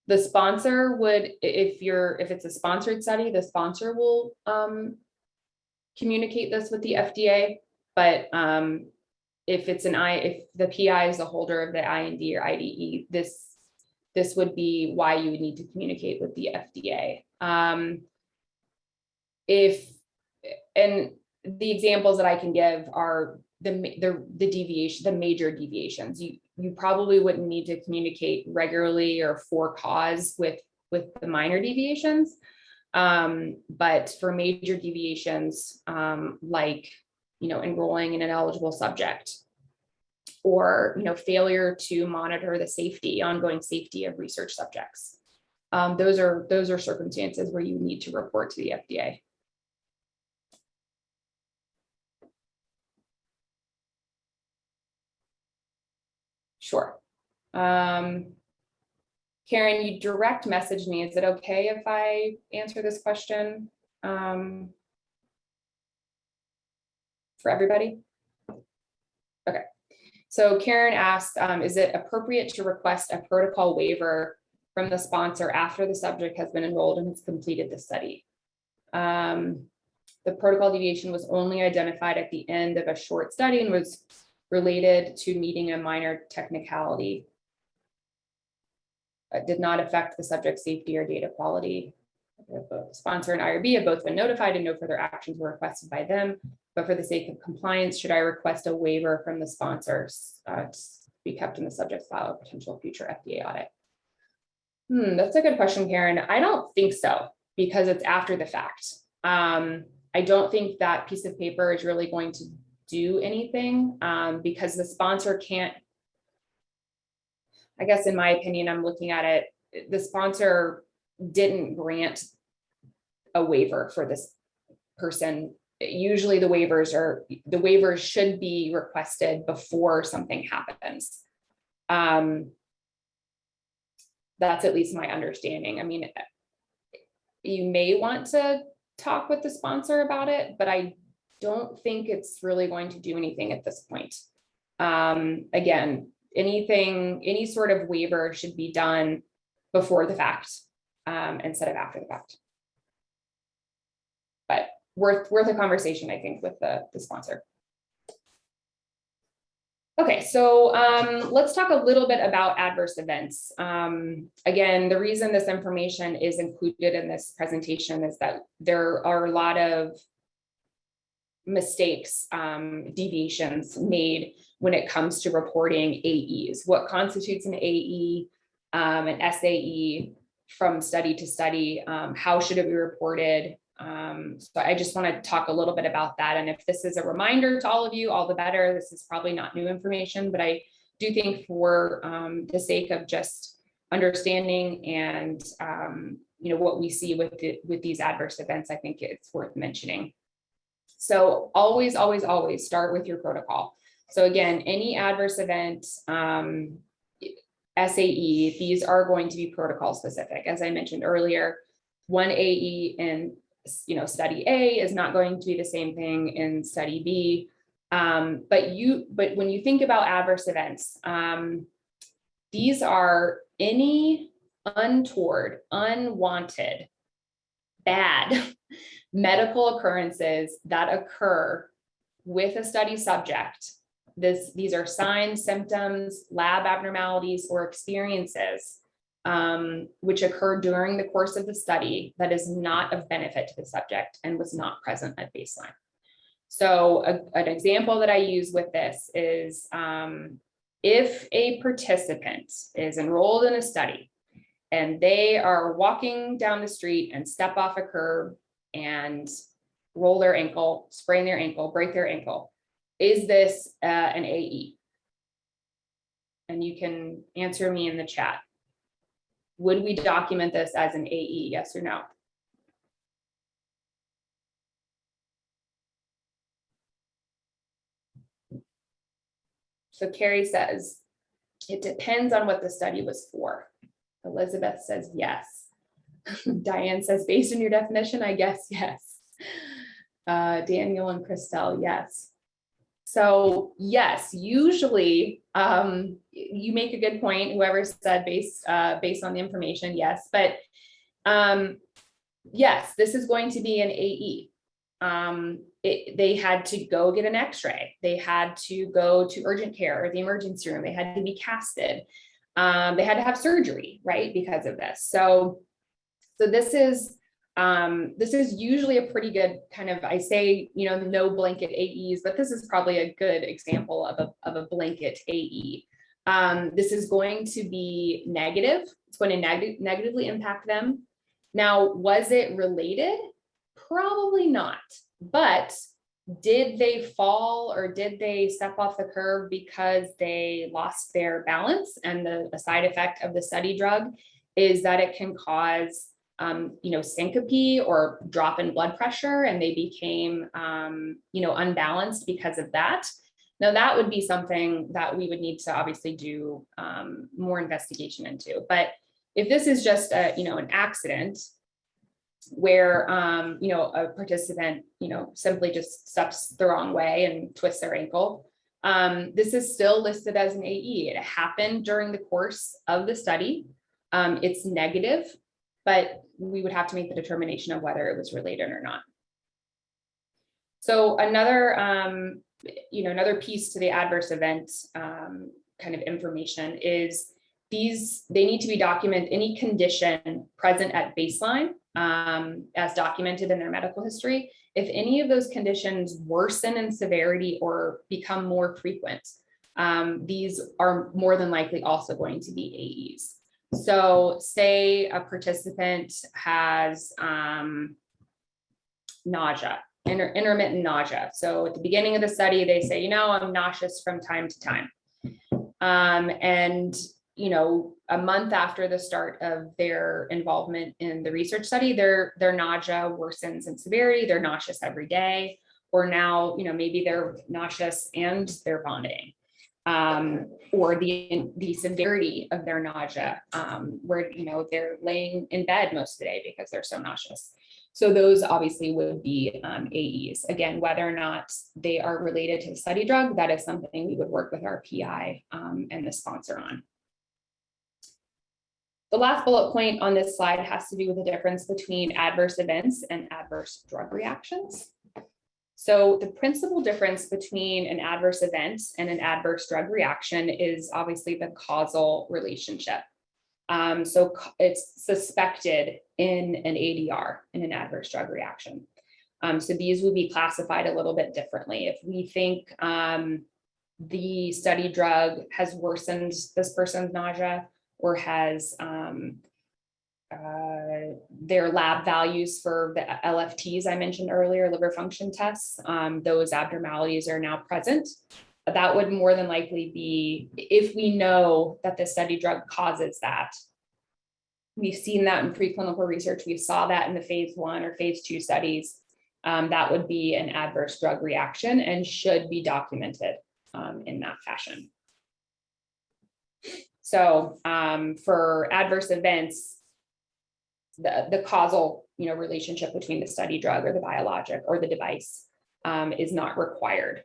The sponsor would, if it's a sponsored study, the sponsor will communicate this with the FDA. But if the PI is the holder of the IND or IDE, this would be why you would need to communicate with the FDA. And the examples that I can give are the deviation, the major deviations. You probably wouldn't need to communicate regularly or for cause with the minor deviations. But for major deviations, like, enrolling in an eligible subject, or, failure to monitor the ongoing safety of research subjects. Those are circumstances where you need to report to the FDA. Sure. Karen, you direct message me. Is it okay if I answer this question for everybody? Okay. So Karen asked, is it appropriate to request a protocol waiver from the sponsor after the subject has been enrolled and has completed the study? The protocol deviation was only identified at the end of a short study and was related to meeting a minor technicality. It did not affect the subject's safety or data quality. Both the sponsor and IRB have both been notified and no further actions were requested by them. But for the sake of compliance, should I request a waiver from the sponsors to be kept in the subject's file of potential future FDA audit? That's a good question, Karen. I don't think so, because it's after the fact. I don't think that piece of paper is really going to do anything because the sponsor can't, I guess in my opinion, I'm looking at it, the sponsor didn't grant a waiver for this person. Usually the waivers should be requested before something happens. That's at least my understanding. I mean, you may want to talk with the sponsor about it, but I don't think it's really going to do anything at this point. Again, any sort of waiver should be done before the fact instead of after the fact. But worth a conversation, I think, with the sponsor. Okay, so let's talk a little bit about adverse events. Again, the reason this information is included in this presentation is that there are a lot of mistakes, deviations made when it comes to reporting AEs. What constitutes an AE, an SAE from study to study? How should it be reported? So I just want to talk a little bit about that. And if this is a reminder to all of you, all the better. This is probably not new information, but I do think for the sake of just understanding and what we see with these adverse events, I think it's worth mentioning. So always, always, always start with your protocol. So again, any adverse event, SAE, these are going to be protocol specific. As I mentioned earlier, one AE in study A is not going to be the same thing in study B. But when you think about adverse events, these are any untoward, unwanted, bad medical occurrences that occur with a study subject. These are signs, symptoms, lab abnormalities, or experiences which occur during the course of the study that is not of benefit to the subject and was not present at baseline. So an example that I use with this is if a participant is enrolled in a study and they are walking down the street and step off a curb and roll their ankle, sprain their ankle, break their ankle, is this an AE? And you can answer me in the chat. Would we document this as an AE, yes or no? So Carrie says, it depends on what the study was for. Elizabeth says yes. Diane says, based on your definition, I guess yes. Daniel and Christelle, yes. So yes, usually you make a good point. Whoever said based on the information, yes. But yes, this is going to be an AE. They had to go get an X-ray. They had to go to urgent care or the emergency room. They had to be casted. They had to have surgery, right, because of this. So this is usually a pretty good kind of, I say, no blanket AEs, but this is probably a good example of a blanket AE. This is going to be negative. It's going to negatively impact them. Now, was it related? Probably not. But did they fall or did they step off the curb because they lost their balance? And a side effect of the study drug is that it can cause syncope or drop in blood pressure, and they became, unbalanced because of that. Now that would be something that we would need to obviously do more investigation into. But if this is just an accident where, a participant, simply just steps the wrong way and twists their ankle, this is still listed as an AE. It happened during the course of the study. It's negative, but we would have to make the determination of whether it was related or not. So another, another piece to the adverse event kind of information is they need to be documented, any condition present at baseline as documented in their medical history. If any of those conditions worsen in severity or become more frequent, these are more than likely also going to be AEs. So say a participant has nausea, intermittent nausea. So at the beginning of the study, they say, I'm nauseous from time to time. And a month after the start of their involvement in the research study, their nausea worsens in severity. They're nauseous every day, or now, maybe they're nauseous and they're vomiting. Or the severity of their nausea, where they're laying in bed most of the day because they're so nauseous. So those obviously would be AEs. Again, whether or not they are related to the study drug, that is something we would work with our PI and the sponsor on. The last bullet point on this slide has to do with the difference between adverse events and adverse drug reactions. So the principal difference between an adverse event and an adverse drug reaction is obviously the causal relationship. So it's suspected in an ADR, in an adverse drug reaction. So these would be classified a little bit differently. If we think the study drug has worsened this person's nausea or has their lab values for the LFTs I mentioned earlier, liver function tests, those abnormalities are now present. That would more than likely be, if we know that the study drug causes that. We've seen that in preclinical research. We saw that in the phase 1 or phase 2 studies. That would be an adverse drug reaction and should be documented in that fashion. So for adverse events, the causal relationship between the study drug or the biologic or the device is not required.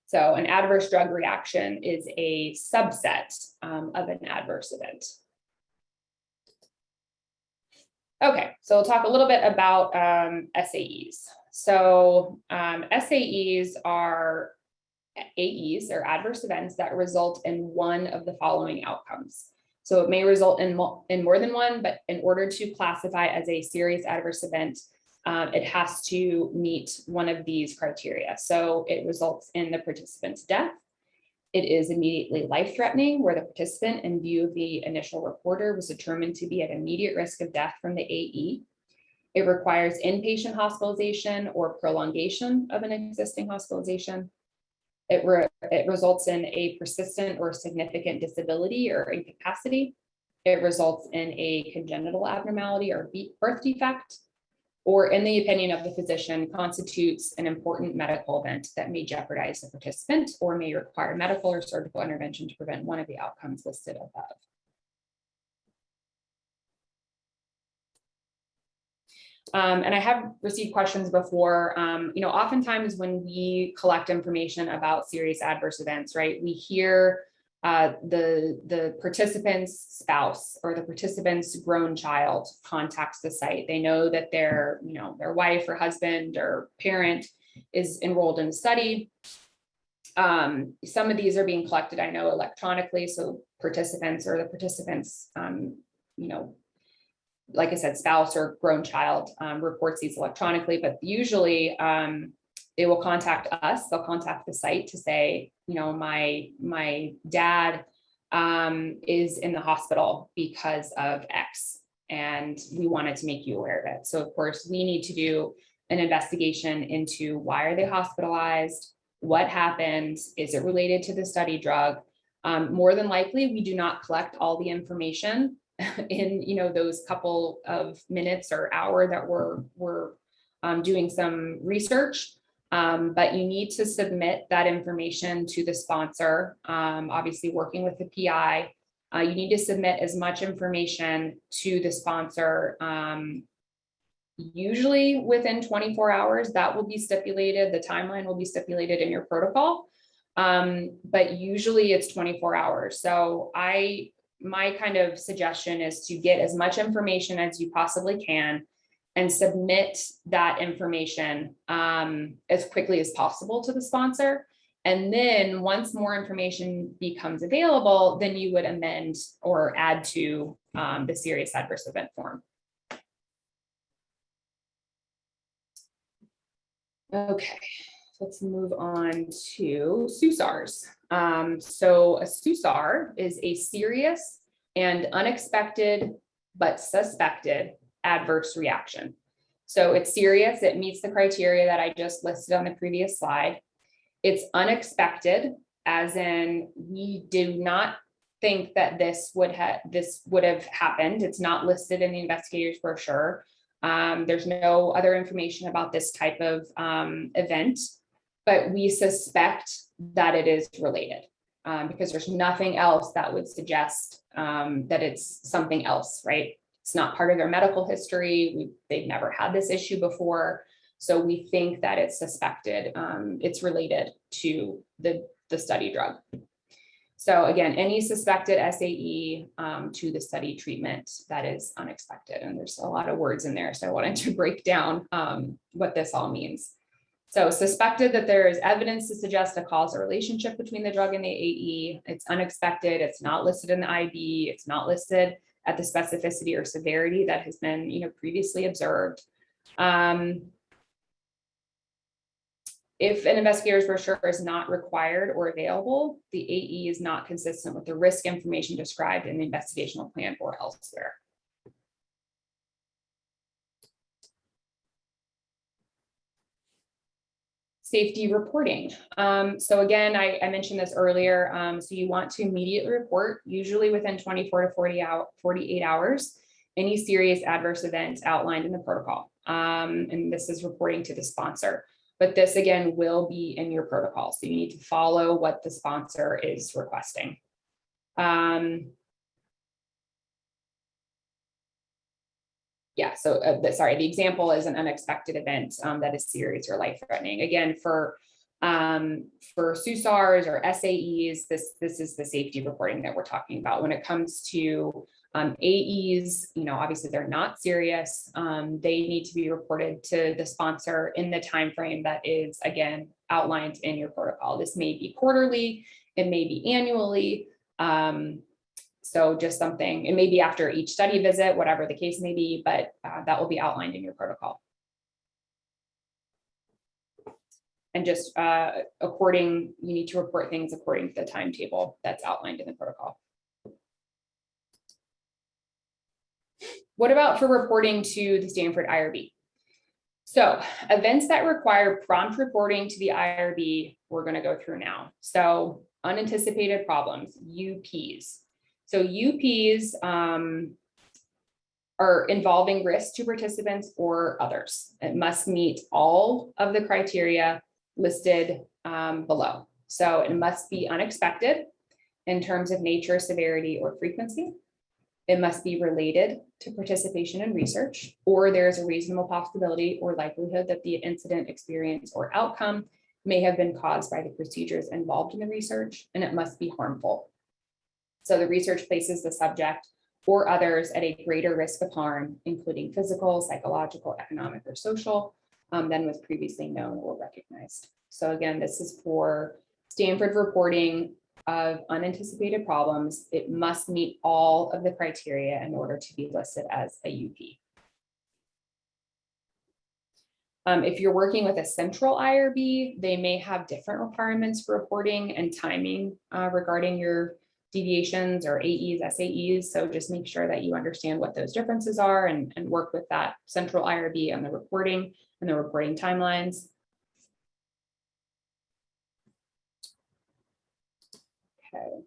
So an adverse drug reaction is a subset of an adverse event. Okay, so we'll talk a little bit about SAEs. So SAEs are AEs, or adverse events that result in one of the following outcomes. So it may result in more than one, but in order to classify as a serious adverse event, it has to meet one of these criteria. So it results in the participant's death. It is immediately life-threatening, where the participant, in view of the initial reporter, was determined to be at immediate risk of death from the AE. It requires inpatient hospitalization or prolongation of an existing hospitalization. It results in a persistent or significant disability or incapacity. It results in a congenital abnormality or birth defect, or in the opinion of the physician, constitutes an important medical event that may jeopardize the participant or may require medical or surgical intervention to prevent one of the outcomes listed above. And I have received questions before, oftentimes when we collect information about serious adverse events, right, we hear the participant's spouse or the participant's grown child contacts the site. They know that their wife or husband or parent is enrolled in the study. Some of these are being collected, I know, electronically. So participants or the participants, like I said, spouse or grown child reports these electronically, but usually they will contact us. They'll contact the site to say, my dad is in the hospital because of X, and we wanted to make you aware of it. So of course we need to do an investigation into why are they hospitalized? What happened? Is it related to the study drug? More than likely, we do not collect all the information in those couple of minutes or hour that we're doing some research, but you need to submit that information to the sponsor. Obviously, working with the PI, you need to submit as much information to the sponsor. Usually within 24 hours, that will be stipulated. The timeline will be stipulated in your protocol, but usually it's 24 hours. So my kind of suggestion is to get as much information as you possibly can and submit that information as quickly as possible to the sponsor. And then once more information becomes available, then you would amend or add to the serious adverse event form. Okay, let's move on to SUSARs. So a SUSAR is a serious and unexpected but suspected adverse reaction. So it's serious, it meets the criteria that I just listed on the previous slide. It's unexpected, as in we do not think that this would have happened. It's not listed in the investigator's brochure. There's no other information about this type of event, but we suspect that it is related because there's nothing else that would suggest that it's something else, right? It's not part of their medical history. They've never had this issue before. So we think that it's suspected, it's related to the study drug. So again, any suspected SAE to the study treatment that is unexpected. And there's a lot of words in there. So I wanted to break down what this all means. So suspected that there is evidence to suggest a causal relationship between the drug and the AE. It's unexpected. It's not listed in the IB. It's not listed at the specificity or severity that has been, previously observed. If an investigator's brochure is not required or available, the AE is not consistent with the risk information described in the investigational plan or elsewhere. Safety reporting. So again, I mentioned this earlier. So you want to immediately report, usually within 24 to 48 hours, any serious adverse events outlined in the protocol. And this is reporting to the sponsor. But this again will be in your protocol. So you need to follow what the sponsor is requesting. Yeah, so sorry, the example is an unexpected event that is serious or life-threatening. Again, for SUSARs or SAEs, this is the safety reporting that we're talking about. When it comes to AEs, obviously they're not serious. They need to be reported to the sponsor in the time frame that is, again, outlined in your protocol. This may be quarterly, it may be annually. So just something, it may be after each study visit, whatever the case may be, but that will be outlined in your protocol. And just you need to report things according to the timetable that's outlined in the protocol. What about for reporting to the Stanford IRB? So events that require prompt reporting to the IRB, we're going to go through now. So unanticipated problems, UPs. So UPs are involving risk to participants or others. It must meet all of the criteria listed below. So it must be unexpected in terms of nature, severity, or frequency. It must be related to participation in research, or there's a reasonable possibility or likelihood that the incident, experience, or outcome may have been caused by the procedures involved in the research, and it must be harmful. So the research places the subject or others at a greater risk of harm, including physical, psychological, economic, or social, than was previously known or recognized. So again, this is for Stanford reporting of unanticipated problems. It must meet all of the criteria in order to be listed as a UP. If you're working with a central IRB, they may have different requirements for reporting and timing regarding your deviations or AEs, SAEs. So just make sure that you understand what those differences are and work with that central IRB on the reporting and the reporting timelines. Okay.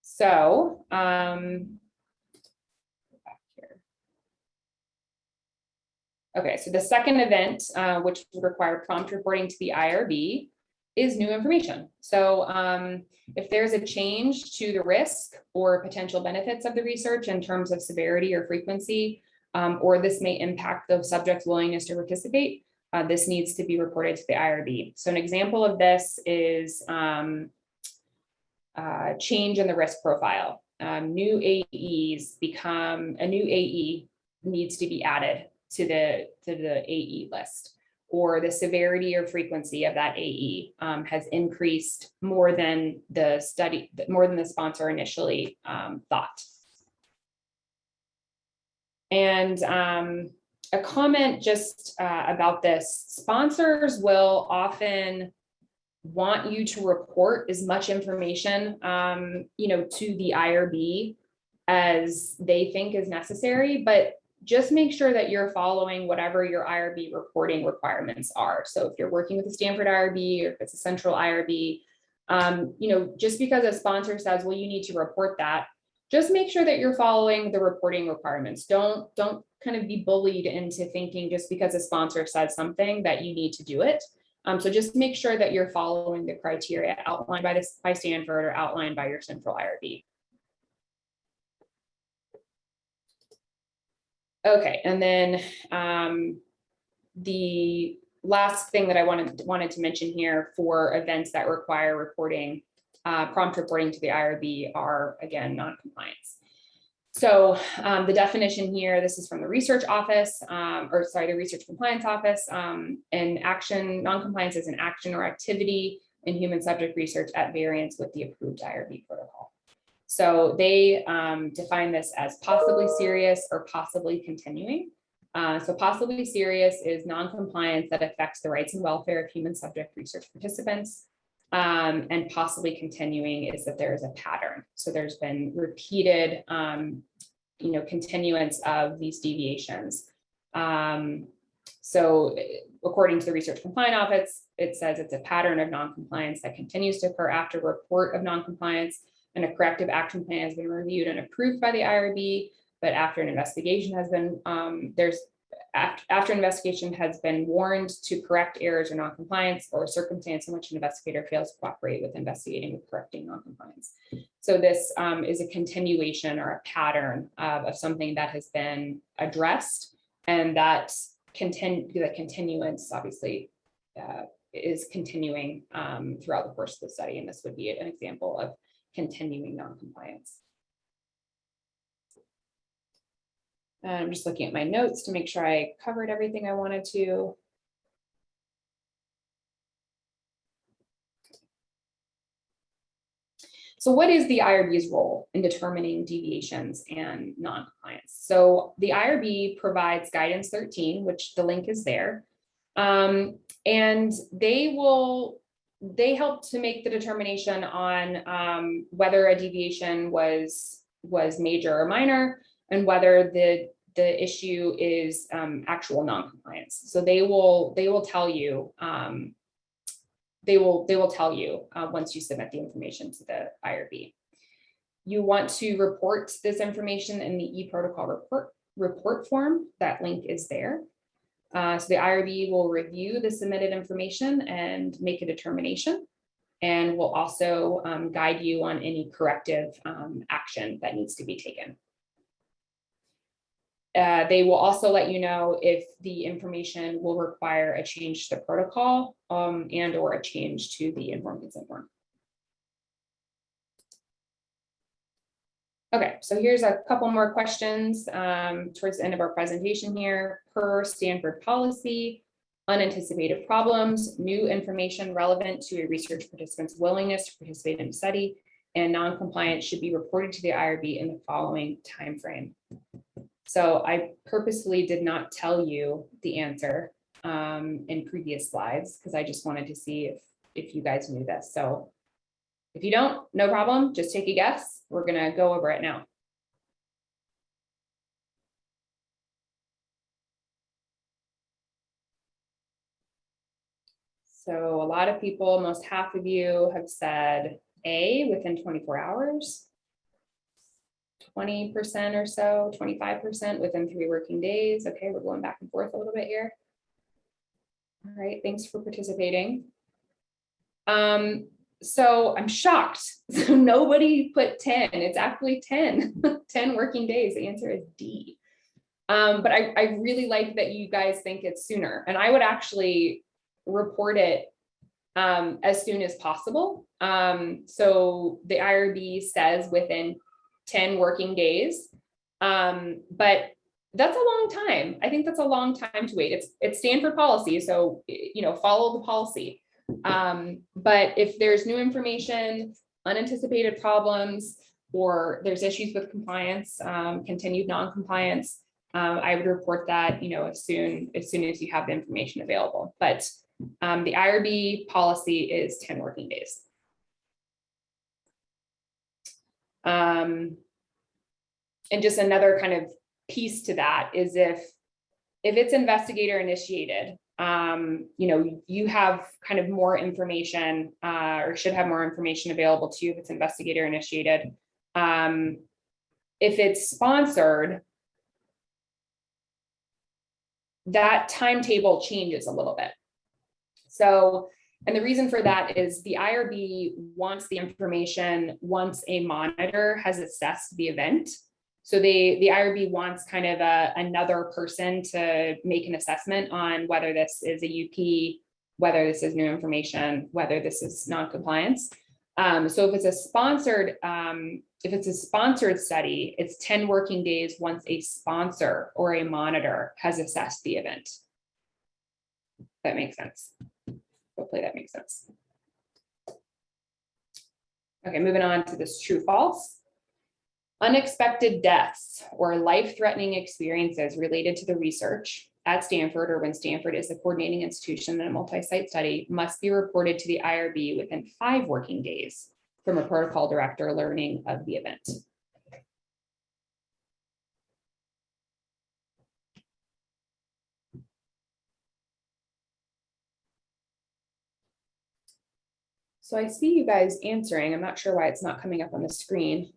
So, back here. Okay, so the second event, which would require prompt reporting to the IRB, is new information. So if there's a change to the risk or potential benefits of the research in terms of severity or frequency, or this may impact the subject's willingness to participate, this needs to be reported to the IRB. So an example of this is change in the risk profile. New AEs become, a new AE needs to be added to the AE list, or the severity or frequency of that AE has increased more than the sponsor initially thought. And a comment just about this: sponsors will often want you to report as much information, to the IRB as they think is necessary, but just make sure that you're following whatever your IRB reporting requirements are. So if you're working with the Stanford IRB, or if it's a central IRB, just because a sponsor says, well, you need to report that, just make sure that you're following the reporting requirements. Don't kind of be bullied into thinking just because a sponsor says something that you need to do it. So just make sure that you're following the criteria outlined by Stanford or outlined by your central IRB. Okay, and then the last thing that I wanted to mention here for events that require reporting prompt reporting to the IRB are, again, noncompliance. So the definition here, this is from the research office, the research compliance office. An action, noncompliance is an action or activity in human subject research at variance with the approved IRB protocol. So they define this as possibly serious or possibly continuing. So possibly serious is noncompliance that affects the rights and welfare of human subject research participants. And possibly continuing is that there is a pattern. So there's been repeated, continuance of these deviations. So according to the Research Compliance Office, it says it's a pattern of noncompliance that continues to occur after report of noncompliance, and a corrective action plan has been reviewed and approved by the IRB, but after an investigation has been, after investigation has been warned to correct errors or noncompliance, or a circumstance in which an investigator fails to cooperate with investigating or correcting noncompliance. So this is a continuation or a pattern of something that has been addressed, and that continuance obviously is continuing throughout the course of the study, and this would be an example of continuing noncompliance. I'm just looking at my notes to make sure I covered everything I wanted to. So what is the IRB's role in determining deviations and noncompliance? So the IRB provides guidance 13, which the link is there. And they help to make the determination on whether a deviation was major or minor, and whether the issue is actual noncompliance. So they will tell you once you submit the information to the IRB. You want to report this information in the e-protocol report form. That link is there. So the IRB will review the submitted information and make a determination, and will also guide you on any corrective action that needs to be taken. They will also let you know if the information will require a change to the protocol and or a change to the informed consent form. Okay, so here's a couple more questions towards the end of our presentation here. Per Stanford policy, unanticipated problems, new information relevant to a research participant's willingness to participate in the study, and non-compliance should be reported to the IRB in the following timeframe. So I purposefully did not tell you the answer in previous slides, because I just wanted to see if you guys knew this. So if you don't, no problem, just take a guess. We're gonna go over it now. So a lot of people, almost half of you have said A, within 24 hours. 20% or so, 25% within 3 working days. Okay, we're going back and forth a little bit here. All right, thanks for participating. So I'm shocked. So nobody put 10. It's actually 10, 10 working days. The answer is D. But I really like that you guys think it's sooner. And I would actually report it as soon as possible. So the IRB says within 10 working days, but that's a long time. I think that's a long time to wait. It's Stanford policy, so follow the policy. But if there's new information, unanticipated problems, or there's issues with compliance, continued non-compliance, I would report that as soon as you have the information available. But the IRB policy is 10 working days. And just another kind of piece to that is if it's investigator initiated, you have kind of more information or should have more information available to you if it's investigator initiated. If it's sponsored, that timetable changes a little bit. So, and the reason for that is the IRB wants the information once a monitor has assessed the event. So the IRB wants kind of another person to make an assessment on whether this is a UP, whether this is new information, whether this is non-compliance. So if it's a sponsored study, it's 10 working days once a sponsor or a monitor has assessed the event. That makes sense. Hopefully that makes sense. Okay, moving on to this true false. Unexpected deaths or life-threatening experiences related to the research at Stanford, or when Stanford is the coordinating institution in a multi-site study, must be reported to the IRB within 5 working days from a protocol director learning of the event. So I see you guys answering. I'm not sure why it's not coming up on the screen.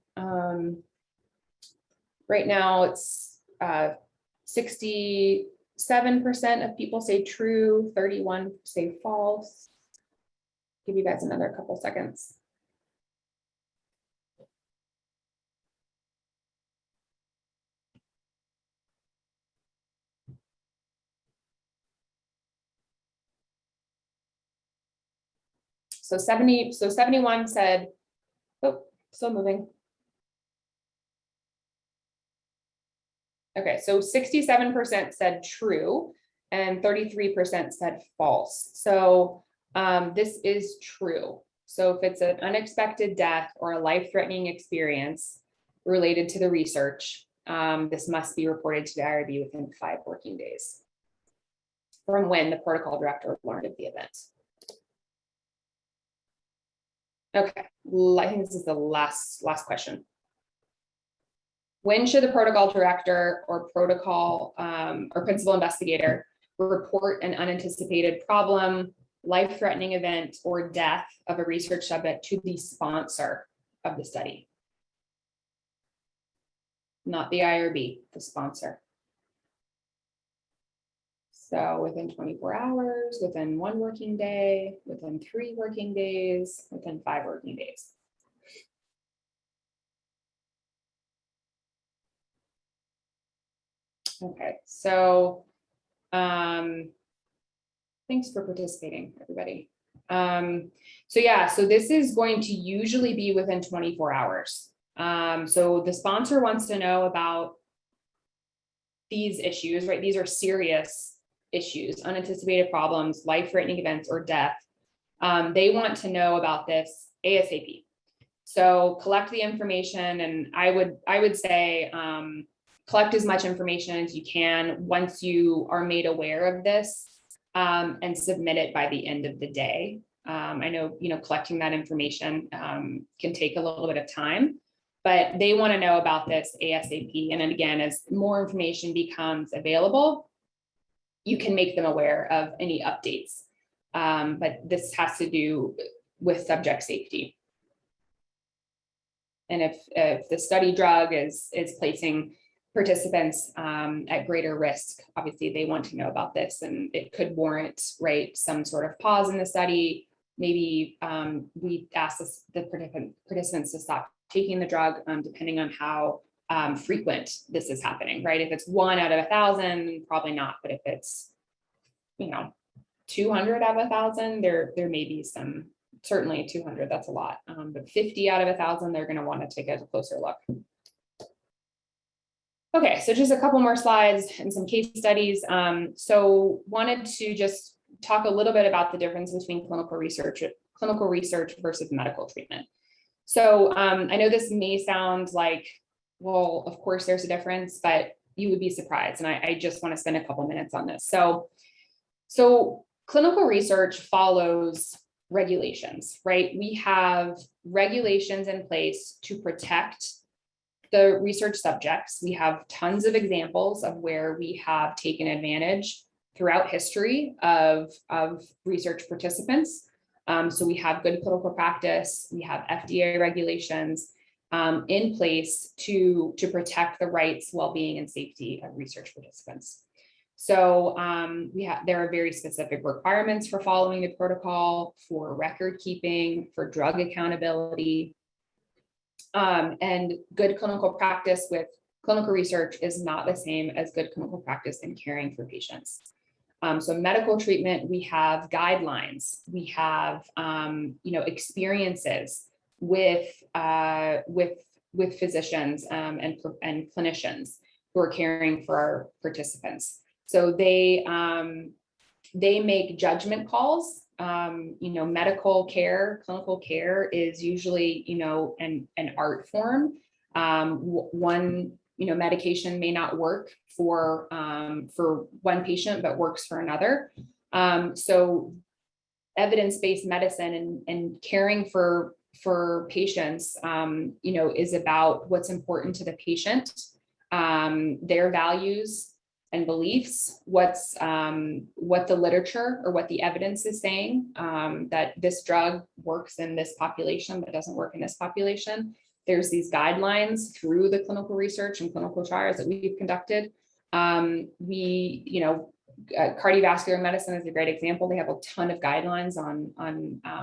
Right now it's 67% of people say true, 31 say false. Give you guys another couple seconds. So 71 said, oh, still moving. Okay, so 67% said true and 33% said false. So this is true. So if it's an unexpected death or a life-threatening experience related to the research, this must be reported to the IRB within 5 working days from when the protocol director learned of the event. Okay, I think this is the last question. When should the protocol director or protocol or principal investigator report an unanticipated problem, life-threatening event, or death of a research subject to the sponsor of the study? Not the IRB, the sponsor. So within 24 hours, within 1 working day, within 3 working days, within 5 working days. Okay, so thanks for participating, everybody. So yeah, so this is going to usually be within 24 hours. So the sponsor wants to know about these issues, right? These are serious issues, unanticipated problems, life-threatening events, or death. They want to know about this ASAP. So collect the information, and I would say collect as much information as you can once you are made aware of this, and submit it by the end of the day. I know, collecting that information can take a little bit of time, but they want to know about this ASAP. And then again, as more information becomes available, you can make them aware of any updates. But this has to do with subject safety. And if the study drug is placing participants at greater risk, obviously they want to know about this, and it could warrant, right, some sort of pause in the study. Maybe we ask the participants to stop taking the drug, depending on how frequent this is happening, right? If it's 1 out of 1,000, probably not. But if it's 200 out of 1,000, there may be some. Certainly 200, that's a lot. But 50 out of 1,000, they're going to want to take a closer look. Okay, so just a couple more slides and some case studies. So wanted to just talk a little bit about the difference between clinical research versus medical treatment. So I know this may sound like, well, of course there's a difference, but you would be surprised. And I just want to spend a couple minutes on this. So clinical research follows regulations, right? We have regulations in place to protect the research subjects. We have tons of examples of where we have taken advantage throughout history of research participants. So we have good clinical practice, we have FDA regulations in place to protect the rights, well-being, and safety of research participants. So there are very specific requirements for following the protocol, for record keeping, for drug accountability. And good clinical practice with clinical research is not the same as good clinical practice in caring for patients. So medical treatment, we have guidelines, we have experiences with physicians and clinicians who are caring for our participants. So they make judgment calls. Medical care, clinical care is usually, an art form. One, medication may not work for one patient, but works for another. So evidence-based medicine and caring for patients, is about what's important to the patient, their values and beliefs, what the literature or what the evidence is saying, that this drug works in this population, but doesn't work in this population. There's these guidelines through the clinical research and clinical trials that we've conducted. Cardiovascular medicine is a great example. They have a ton of guidelines on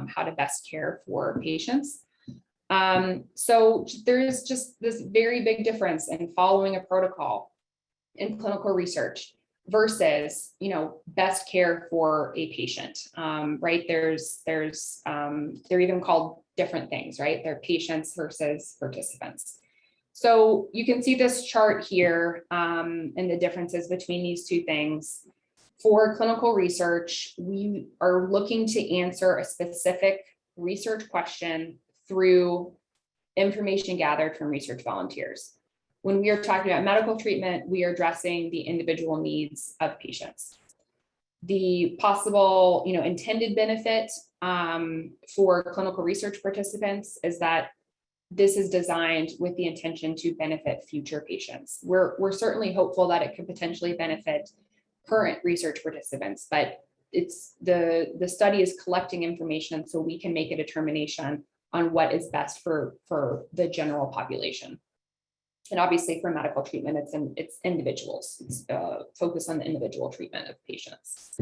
how to best care for patients. So there is just this very big difference in following a protocol in clinical research versus, best care for a patient, right? They're even called different things, right? They're patients versus participants. So you can see this chart here, and the differences between these two things. For clinical research, we are looking to answer a specific research question through information gathered from research volunteers. When we are talking about medical treatment, we are addressing the individual needs of patients. The possible, intended benefit for clinical research participants is that this is designed with the intention to benefit future patients. We're certainly hopeful that it could potentially benefit current research participants, but it's the study is collecting information so we can make a determination on what is best for the general population. And obviously for medical treatment, it's individuals. It's focused on the individual treatment of patients.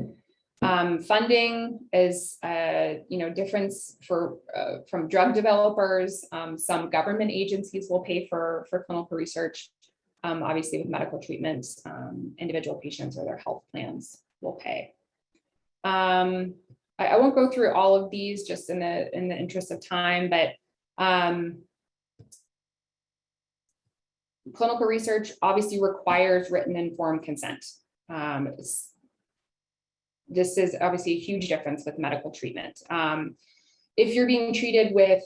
Funding is, difference from drug developers. Some government agencies will pay for clinical research. Obviously with medical treatments, individual patients or their health plans will pay. I won't go through all of these just in the interest of time, but clinical research obviously requires written informed consent. This is obviously a huge difference with medical treatment. If you're being treated with,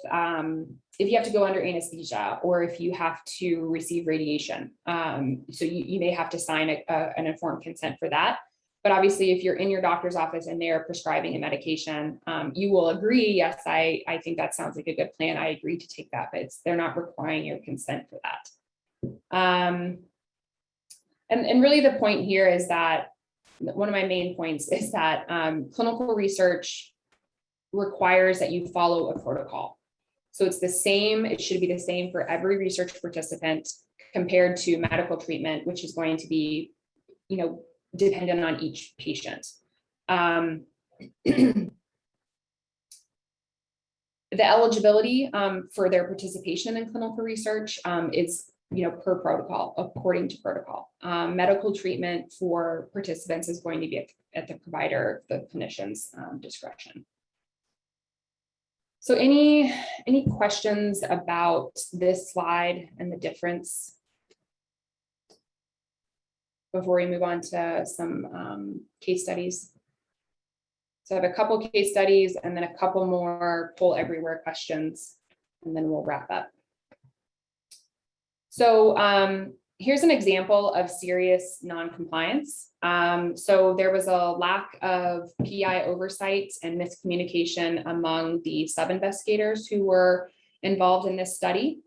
if you have to go under anesthesia or if you have to receive radiation, so you may have to sign an informed consent for that. But obviously, if you're in your doctor's office and they're prescribing a medication, you will agree, yes, I think that sounds like a good plan. I agree to take that, but they're not requiring your consent for that. And really the point here is that one of my main points is that clinical research requires that you follow a protocol. So it's the same, it should be the same for every research participant compared to medical treatment, which is going to be, dependent on each patient. The eligibility for their participation in clinical research is per protocol, according to protocol. Medical treatment for participants is going to be at the provider, the clinician's discretion. So any questions about this slide and the difference before we move on to some case studies? So I have a couple case studies and then a couple more poll everywhere questions, and then we'll wrap up. So here's an example of serious non-compliance. So there was a lack of PI oversight and miscommunication among the sub-investigators who were involved in this study.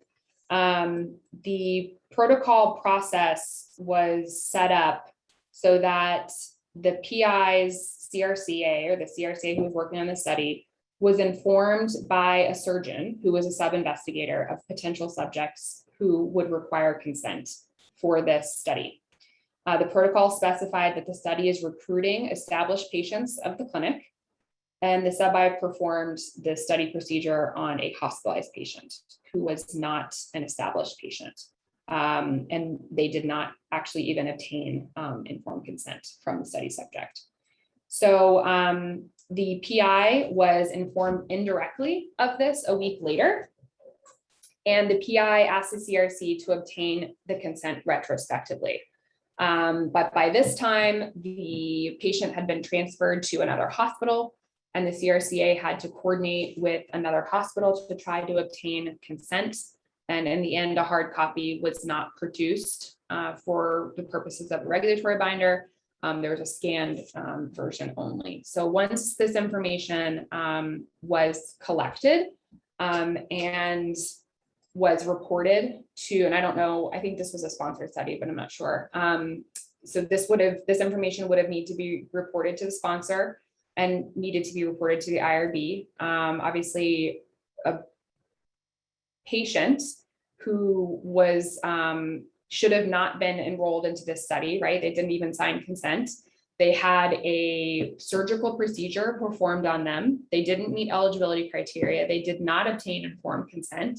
The protocol process was set up so that the PI's CRCA, or the CRCA who was working on the study, was informed by a surgeon who was a sub-investigator of potential subjects who would require consent for this study. The protocol specified that the study is recruiting established patients of the clinic, and the sub-I performed the study procedure on a hospitalized patient who was not an established patient. And they did not actually even obtain informed consent from the study subject. So the PI was informed indirectly of this a week later, And the PI asked the CRC to obtain the consent retrospectively. But by this time, the patient had been transferred to another hospital, and the CRCA had to coordinate with another hospital to try to obtain consent. And in the end, a hard copy was not produced for the purposes of the regulatory binder. There was a scanned version only. So once this information was collected and was reported to, and I don't know, I think this was a sponsored study, but I'm not sure. So this information would have needed to be reported to the sponsor and needed to be reported to the IRB. Obviously, a patient who was should have not been enrolled into this study, right? They didn't even sign consent. They had a surgical procedure performed on them. They didn't meet eligibility criteria. They did not obtain informed consent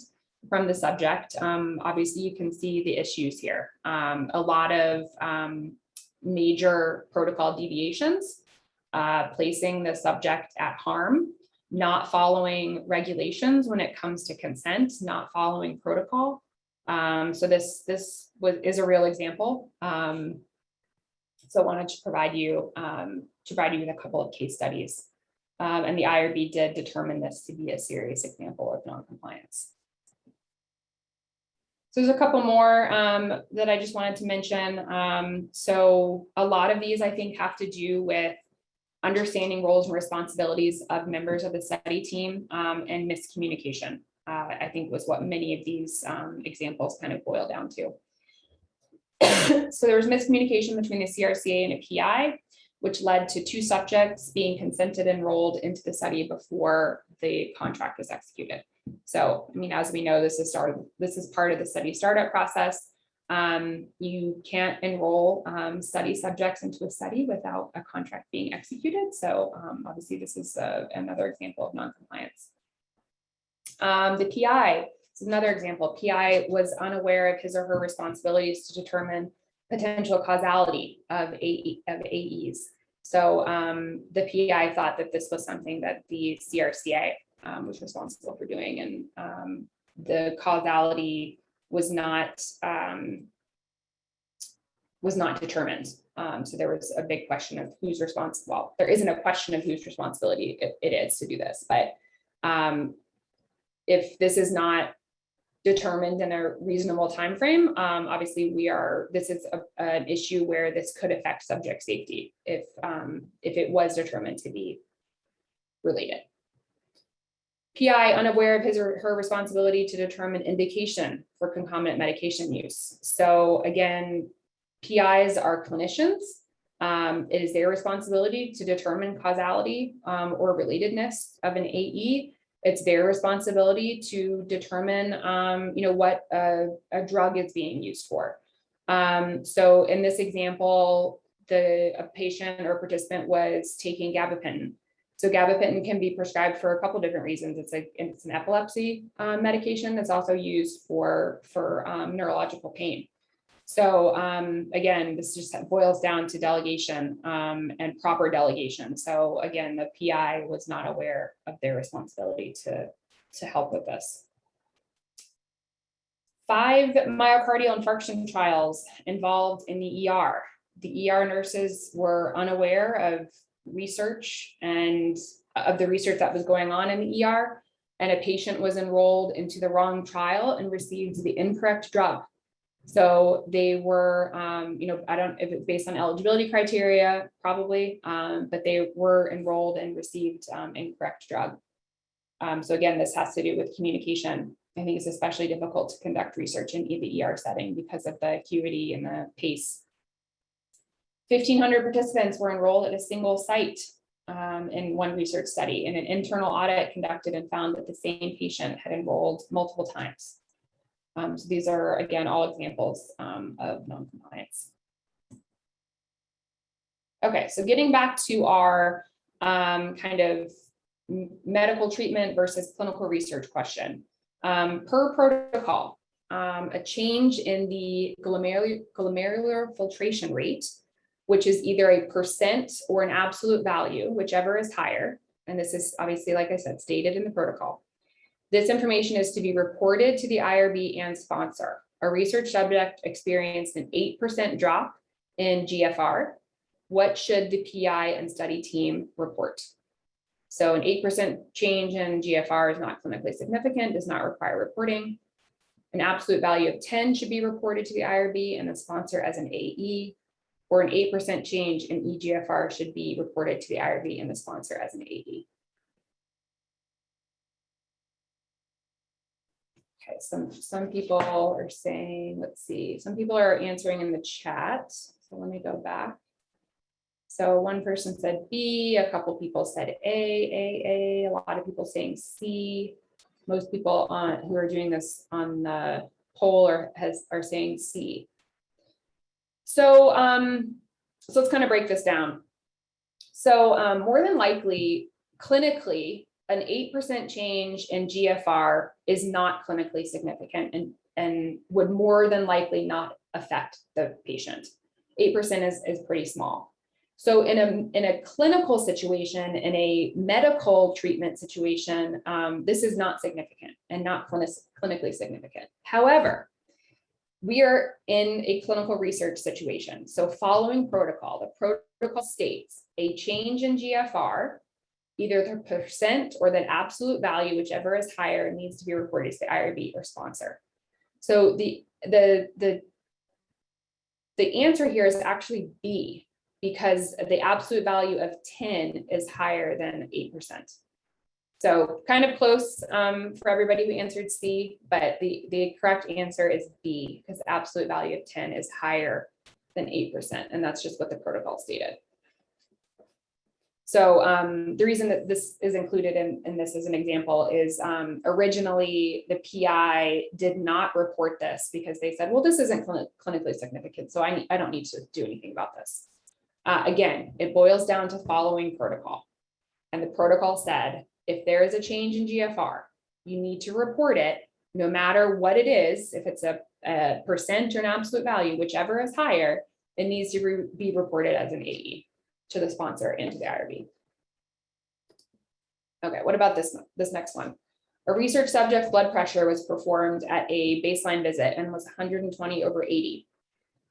from the subject. Obviously, you can see the issues here. A lot of major protocol deviations, placing the subject at harm, not following regulations when it comes to consent, not following protocol. So this is a real example. So I wanted to provide you with a couple of case studies. And the IRB did determine this to be a serious example of non-compliance. So there's a couple more that I just wanted to mention. So a lot of these I think have to do with understanding roles and responsibilities of members of the study team and miscommunication, I think was what many of these examples kind of boil down to. So there was miscommunication between the CRCA and a PI, which led to 2 subjects being consented enrolled into the study before the contract was executed. So, I mean, as we know, this is part of the study startup process. You can't enroll study subjects into a study without a contract being executed. So obviously this is another example of non-compliance. The PI is another example. PI was unaware of his or her responsibilities to determine potential causality of AEs. So the PI thought that this was something that the CRCA was responsible for doing, and the causality was not determined. So there was a big question of who's responsible. Well, there isn't a question of whose responsibility it is to do this, but if this is not determined in a reasonable time frame, obviously this is an issue where this could affect subject safety if it was determined to be related. PI unaware of his or her responsibility to determine indication for concomitant medication use. So again, PIs are clinicians. It is their responsibility to determine causality or relatedness of an AE. It's their responsibility to determine, what a drug is being used for. So in this example, a patient or participant was taking gabapentin. So gabapentin can be prescribed for a couple different reasons. It's an epilepsy medication that's also used for neurological pain. So again, this just boils down to delegation and proper delegation. So again, the PI was not aware of their responsibility to help with this. 5 myocardial infarction trials involved in the ER. The ER nurses were unaware of research and of the research that was going on in the ER, and a patient was enrolled into the wrong trial and received the incorrect drug. So they were, I don't know if it's based on eligibility criteria, probably, but they were enrolled and received incorrect drug. So again, this has to do with communication. I think it's especially difficult to conduct research in the ER setting because of the acuity and the pace. 1,500 participants were enrolled at a single site in one research study, and an internal audit conducted and found that the same patient had enrolled multiple times. So these are, again, all examples of non-compliance. Okay, so getting back to our kind of medical treatment versus clinical research question. Per protocol, a change in the glomerular filtration rate, which is either a percent or an absolute value, whichever is higher, and this is obviously, like I said, stated in the protocol, This information is to be reported to the IRB and sponsor. A research subject experienced an 8% drop in GFR. What should the PI and study team report? So an 8% change in GFR is not clinically significant, does not require reporting. An absolute value of 10 should be reported to the IRB and the sponsor as an AE, or an 8% change in eGFR should be reported to the IRB and the sponsor as an AE. Okay, some people are saying, let's see, some people are answering in the chat. So let me go back. So one person said B, a couple people said A, a lot of people saying C. Most people who are doing this on the poll are saying C. So, so let's kind of break this down. So more than likely, clinically, an 8% change in GFR is not clinically significant and would more than likely not affect the patient. 8% is pretty small. So in a clinical situation, in a medical treatment situation, this is not significant and not clinically significant. However, we are in a clinical research situation. So following protocol, the protocol states a change in GFR, either the percent or the absolute value, whichever is higher, needs to be reported to the IRB or sponsor. So the answer here is actually B, because the absolute value of 10 is higher than 8%. So kind of close for everybody who answered C, but the correct answer is B, because the absolute value of 10 is higher than 8%, and that's just what the protocol stated. So the reason that this is included in this as an example is originally the PI did not report this because they said, well, this isn't clinically significant, so I don't need to do anything about this. Again, it boils down to following protocol. And the protocol said, if there is a change in GFR, you need to report it no matter what it is. If it's a percent or an absolute value, whichever is higher, it needs to be reported as an AE to the sponsor and to the IRB. Okay, what about this next one? A research subject's blood pressure was performed at a baseline visit and was 120/80.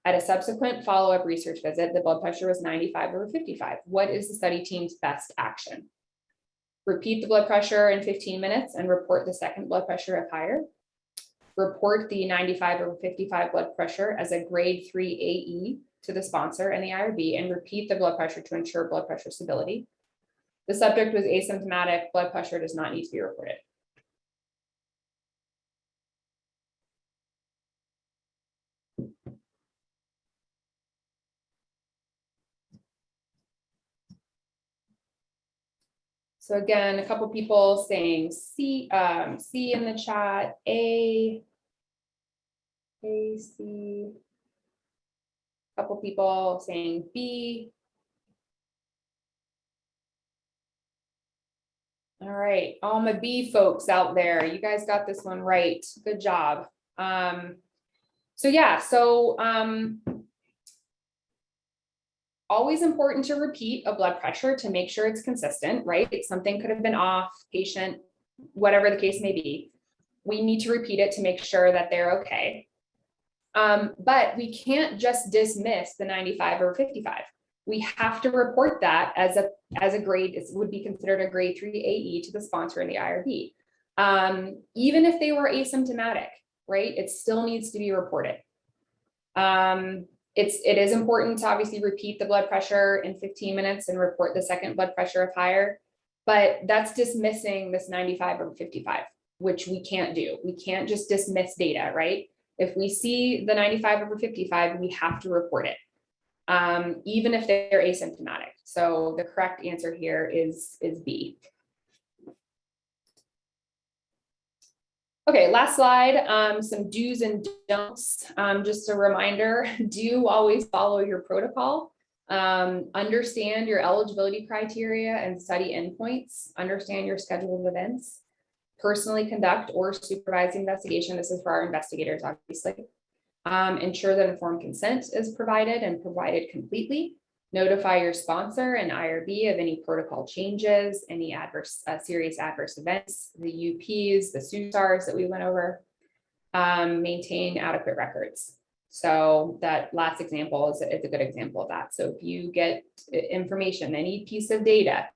At a subsequent follow-up research visit, the blood pressure was 95/55. What is the study team's best action? Repeat the blood pressure in 15 minutes and report the second blood pressure if higher. Report the 95/55 blood pressure as a grade 3 AE to the sponsor and the IRB, and repeat the blood pressure to ensure blood pressure stability. The subject was asymptomatic. Blood pressure does not need to be reported. So again, a couple people saying C, C in the chat, A, C. A couple people saying B. All right, all my B folks out there, you guys got this one right. Good job. So yeah, always important to repeat a blood pressure to make sure it's consistent, right? Something could have been off, patient, whatever the case may be. We need to repeat it to make sure that they're okay. But we can't just dismiss the 95/55. We have to report that as a grade, it would be considered a grade 3 AE to the sponsor and the IRB. Even if they were asymptomatic, right? It still needs to be reported. It is important to obviously repeat the blood pressure in 15 minutes and report the second blood pressure if higher, but that's dismissing this 95/55, which we can't do. We can't just dismiss data, right? If we see the 95/55, we have to report it, even if they're asymptomatic. So the correct answer here is B. Okay, last slide, some do's and don'ts. Just a reminder, do always follow your protocol. Understand your eligibility criteria and study endpoints. Understand your schedule of events. Personally conduct or supervise the investigation. This is for our investigators, obviously. Ensure that informed consent is provided and provided completely. Notify your sponsor and IRB of any protocol changes, any serious adverse events, the UPs, the SUSARs that we went over. Maintain adequate records. So that last example is a good example of that. So if you get information, any piece of data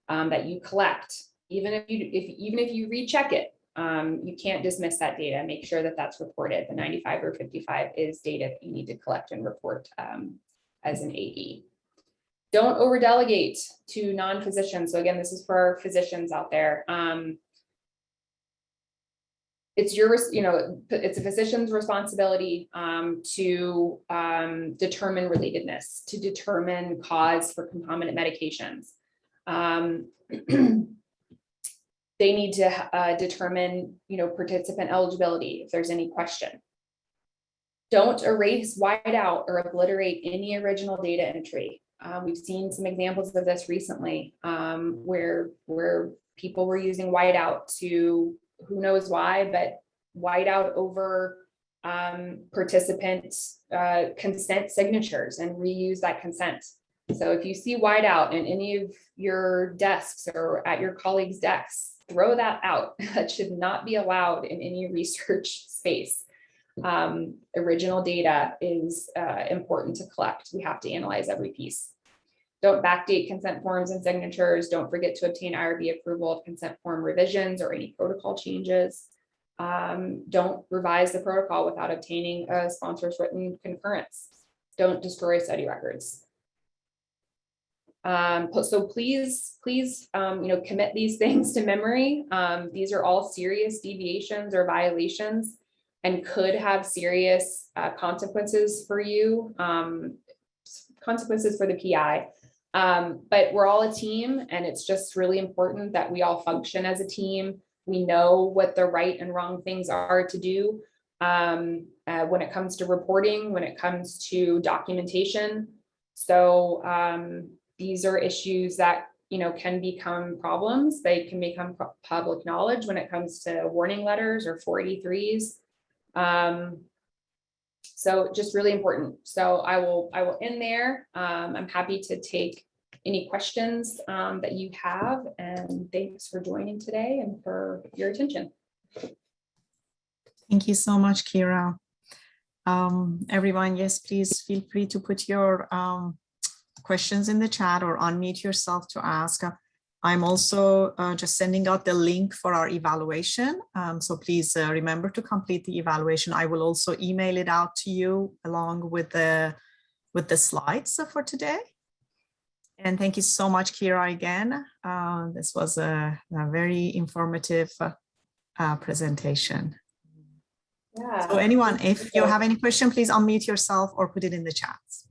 that you collect, even if you recheck it, you can't dismiss that data. Make sure that that's reported. The 95 or 55 is data that you need to collect and report as an AE. Don't over delegate to non-physicians. So again, this is for our physicians out there. It's it's a physician's responsibility to determine relatedness, to determine cause for concomitant medications. They need to determine, participant eligibility if there's any question. Don't erase, white out, or obliterate any original data entry. We've seen some examples of this recently, where people were using whiteout to, who knows why, but whiteout over participant consent signatures and reuse that consent. So if you see whiteout in any of your desks or at your colleagues' desks, throw that out. That should not be allowed in any research space. Original data is important to collect. We have to analyze every piece. Don't backdate consent forms and signatures. Don't forget to obtain IRB approval of consent form revisions or any protocol changes. Don't revise the protocol without obtaining a sponsor's written concurrence. Don't destroy study records. So please, commit these things to memory. These are all serious deviations or violations and could have serious consequences for you, consequences for the PI. But we're all a team, and it's just really important that we all function as a team. We know what the right and wrong things are to do when it comes to reporting, when it comes to documentation. So these are issues that can become problems. They can become public knowledge when it comes to warning letters or 483s. So just really important. So I will end there. I'm happy to take any questions that you have, and thanks for joining today and for your attention. Thank you so much, Kiera. Everyone, yes, please feel free to put your questions in the chat or unmute yourself to ask. I'm also just sending out the link for our evaluation. So please remember to complete the evaluation. I will also email it out to you along with the slides for today. And thank you so much, Kiera, again. This was a very informative presentation. Yeah. So anyone, if you have any question, please unmute yourself or put it in the chats.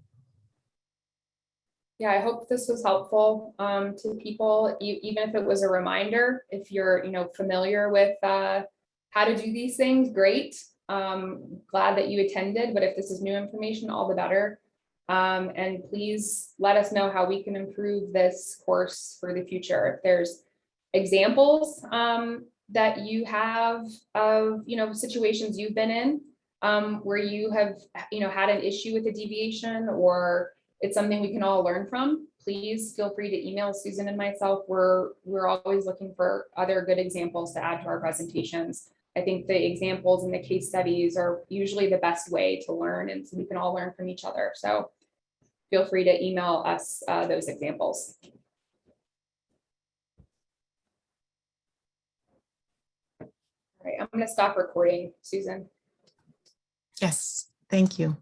Yeah, I hope this was helpful to people, even if it was a reminder. If you're, familiar with how to do these things, great. Glad that you attended, but if this is new information, all the better. And please let us know how we can improve this course for the future. If there's examples that you have of, situations you've been in where you have, had an issue with a deviation, or it's something we can all learn from, please feel free to email Susan and myself. We're always looking for other good examples to add to our presentations. I think the examples and the case studies are usually the best way to learn, and so we can all learn from each other. So feel free to email us those examples. All right, I'm going to stop recording, Susan. Yes, thank you.